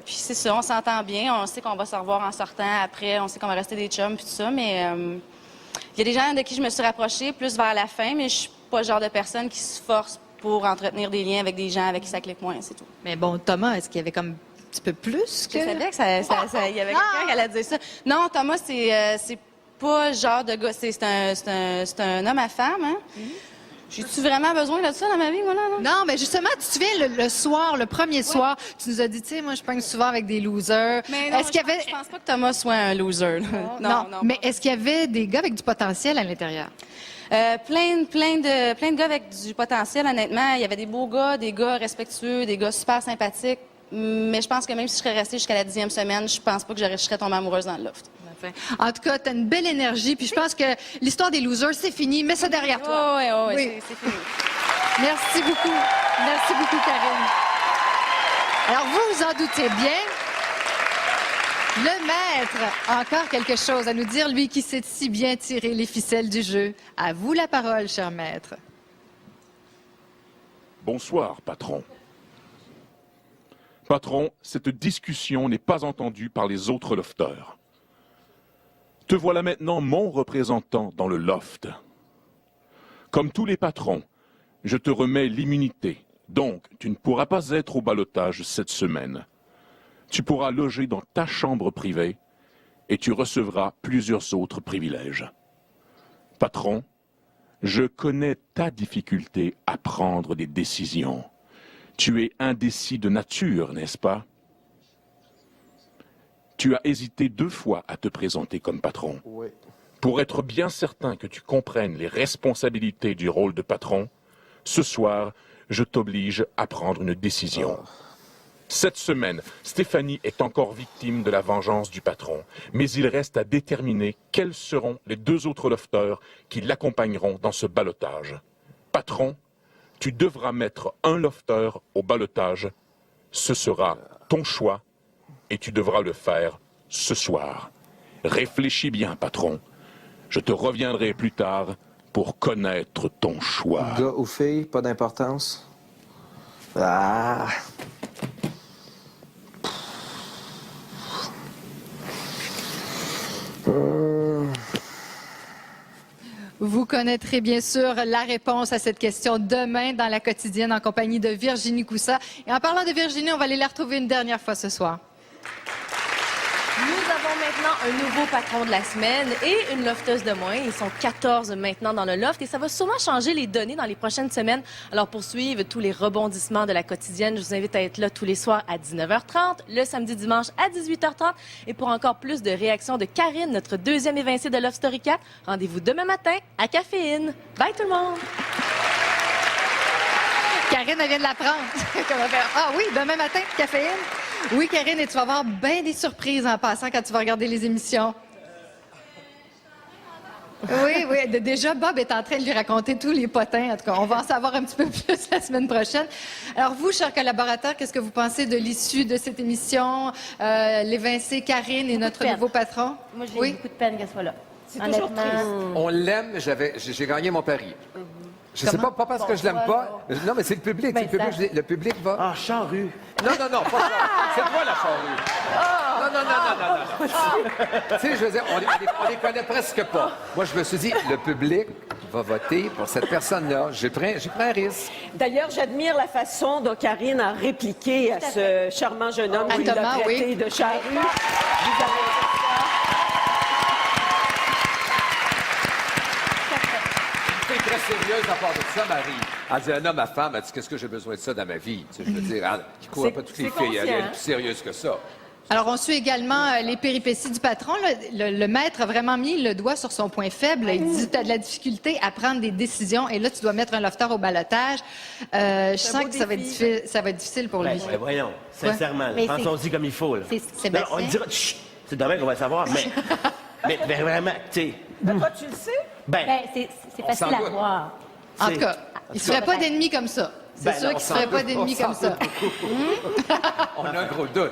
c'est ça, on s'entend bien, on sait qu'on va se revoir en sortant après, on sait qu'on va rester des chums puis tout ça, mais il y a des gens de qui je me suis rapprochée plus vers la fin, mais je suis pas le genre de personne qui se force pour entretenir des liens avec des gens avec qui ça clique moins, c'est tout. Mais bon, Thomas, est-ce qu'il y avait comme un petit peu plus que... Je savais que il y avait quelqu'un qui allait dire ça. Non, Thomas, c'est pas le genre de gars, c'est un homme à femme, hein? J'ai-tu vraiment besoin de ça dans ma vie, moi, là? Non, mais justement, tu te souviens, le soir, le premier soir, tu nous as dit, tu sais, moi, je pogne souvent avec des losers. Mais non, je pense pas que Thomas soit un loser. Non. Mais est-ce qu'il y avait des gars avec du potentiel à l'intérieur? Plein de gars avec du potentiel, honnêtement. Il y avait des beaux gars, des gars respectueux, des gars super sympathiques. Mais je pense que même si je serais restée jusqu'à la 10e semaine, je pense pas que je serais tombée amoureuse dans le loft. En tout cas, tu as une belle énergie, puis je pense que l'histoire des losers, c'est fini. Mets ça derrière toi. Oui. C'est fini. Merci beaucoup. Merci beaucoup, Karine. Alors, vous vous en doutez bien, le maître a encore quelque chose à nous dire, lui qui sait si bien tirer les ficelles du jeu. À vous la parole, cher maître. Bonsoir, patron. Patron, cette discussion n'est pas entendue par les autres lofteurs. Te voilà maintenant mon représentant dans le loft. Comme tous les patrons, je te remets l'immunité. Donc, tu ne pourras pas être au ballottage cette semaine. Tu pourras loger dans ta chambre privée et tu recevras plusieurs autres privilèges. Patron, je connais ta difficulté à prendre des décisions. Tu es indécis de nature, n'est-ce pas? Tu as hésité 2 fois à te présenter comme patron. Oui. Pour être bien certain que tu comprennes les responsabilités du rôle de patron, ce soir, je t'oblige à prendre une décision. Cette semaine, Stéphanie est encore victime de la vengeance du patron, mais il reste à déterminer quels seront les 2 autres lofteurs qui l'accompagneront dans ce ballottage. Patron, tu devras mettre un lofter au ballottage. Ce sera ton choix et tu devras le faire ce soir. Réfléchis bien, patron. Je te reviendrai plus tard pour connaître ton choix. Gars ou fille, pas d'importance. Ah. Vous connaîtrez bien sûr la réponse à cette question demain dans la quotidienne en compagnie de Virginie Coussa. Et en parlant de Virginie, on va aller la retrouver une dernière fois ce soir. Nous avons maintenant un nouveau patron de la semaine et une lofteuse de moins. Ils sont 14 maintenant dans le loft et ça va sûrement changer les données dans les prochaines semaines. Alors pour suivre tous les rebondissements de la quotidienne, je vous invite à être là tous les soirs à 19h30, le samedi dimanche à 18h30. Et pour encore plus de réactions de Karine, notre 2e évincée de Love Story 4, rendez-vous demain matin à Caféine. Bye tout le monde! Karine, elle vient de l'apprendre. Ah oui, demain matin, Caféine. Oui, Karine, et tu vas avoir bien des surprises en passant quand tu vas regarder les émissions. Oui, oui. Déjà, Bob est en train de lui raconter tous les potins. En tout cas, on va en savoir un petit peu plus la semaine prochaine. Alors, vous, chers collaborateurs, qu'est-ce que vous pensez de l'issue de cette émission? L'évincée Karine et notre nouveau patron? Moi, j'ai beaucoup de peine qu'elle soit là. C'est toujours triste. On l'aime, j'ai gagné mon pari. Je sais pas parce que je l'aime pas. Non, mais c'est le public. Ben, Le public va. Ah, charrue. Non, pas ça. C'est toi la charrue. Non. Tu sais, je veux dire, on les connaît presque pas. Moi, je me suis dit, le public va voter pour cette personne-là. J'ai pris un risque. D'ailleurs, j'admire la façon dont Karine a répliqué à ce charmant jeune homme qui l'a traité de charrue. Vous avez très sérieuse à part de ça, Marie. Elle dit, un homme à femme, elle dit, qu'est-ce que j'ai besoin de ça dans ma vie? Tu sais, je veux dire, qui ne court pas toutes les filles. Elle est plus sérieuse que ça. Alors, on suit également les péripéties du patron. Le maître a vraiment mis le doigt sur son point faible. Il dit, tu as de la difficulté à prendre des décisions et là, tu dois mettre un lofter au ballottage. Je sens que ça va être difficile pour lui. Ben, voyons, sincèrement, pensons-y comme il faut. Là. Non, on dira, c'est demain qu'on va le savoir, mais vraiment, tu sais... Toi, tu le sais? C'est facile à voir. En tout cas, il ne se ferait pas d'ennemis comme ça. C'est sûr qu'il ne se ferait pas d'ennemis comme ça. On a un gros doute.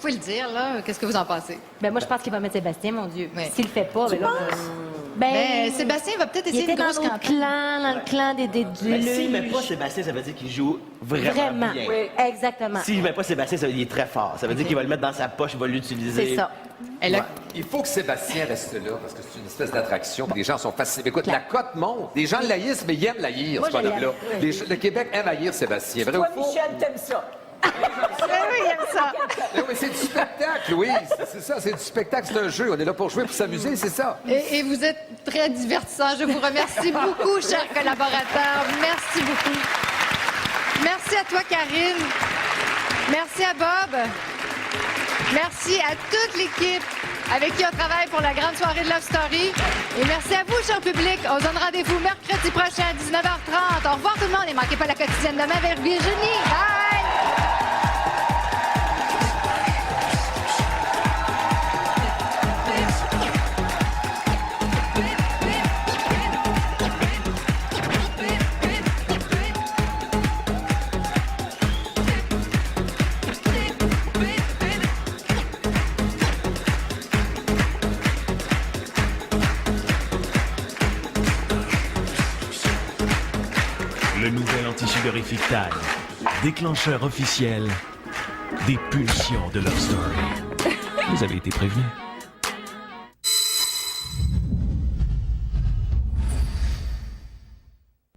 Faut le dire, là. Qu'est-ce que vous en pensez? Moi, je pense qu'il va mettre Sébastien, mon Dieu. S'il le fait pas, Sébastien va peut-être essayer une grosse campagne. Dans le clan des s'il ne met pas Sébastien, ça veut dire qu'il joue vraiment bien. Oui. Exactement. S'il ne met pas Sébastien, ça veut dire qu'il est très fort. Ça veut dire qu'il va le mettre dans sa poche, il va l'utiliser. C'est ça. Il faut que Sébastien reste là, parce que c'est une espèce d'attraction. Les gens sont fascinés. Écoute, la cote monte. Les gens l'haïssent, mais ils aiment l'haïr, ce bonhomme-là. Le Québec aime haïr Sébastien. Vrai Toi, ou faux? Michel, t'aimes ça? Oui, il aime ça. Mais c'est du spectacle, oui. C'est ça, c'est du spectacle, c'est un jeu. On est là pour jouer, pour s'amuser, c'est ça. Et vous êtes très divertissants. Je vous remercie beaucoup, chers collaborateurs. Merci beaucoup. Merci à toi, Karine. Merci à Bob. Merci à toute l'équipe avec qui on travaille pour la grande soirée de Love Story. Et merci à vous, cher public. On se donne rendez-vous mercredi prochain à 19h30. Au revoir tout le monde et manquez pas la quotidienne demain avec Virginie. Bye! Le nouvel anti-sudorifique Tide, déclencheur officiel des pulsions de Love Story. Vous avez été prévenus.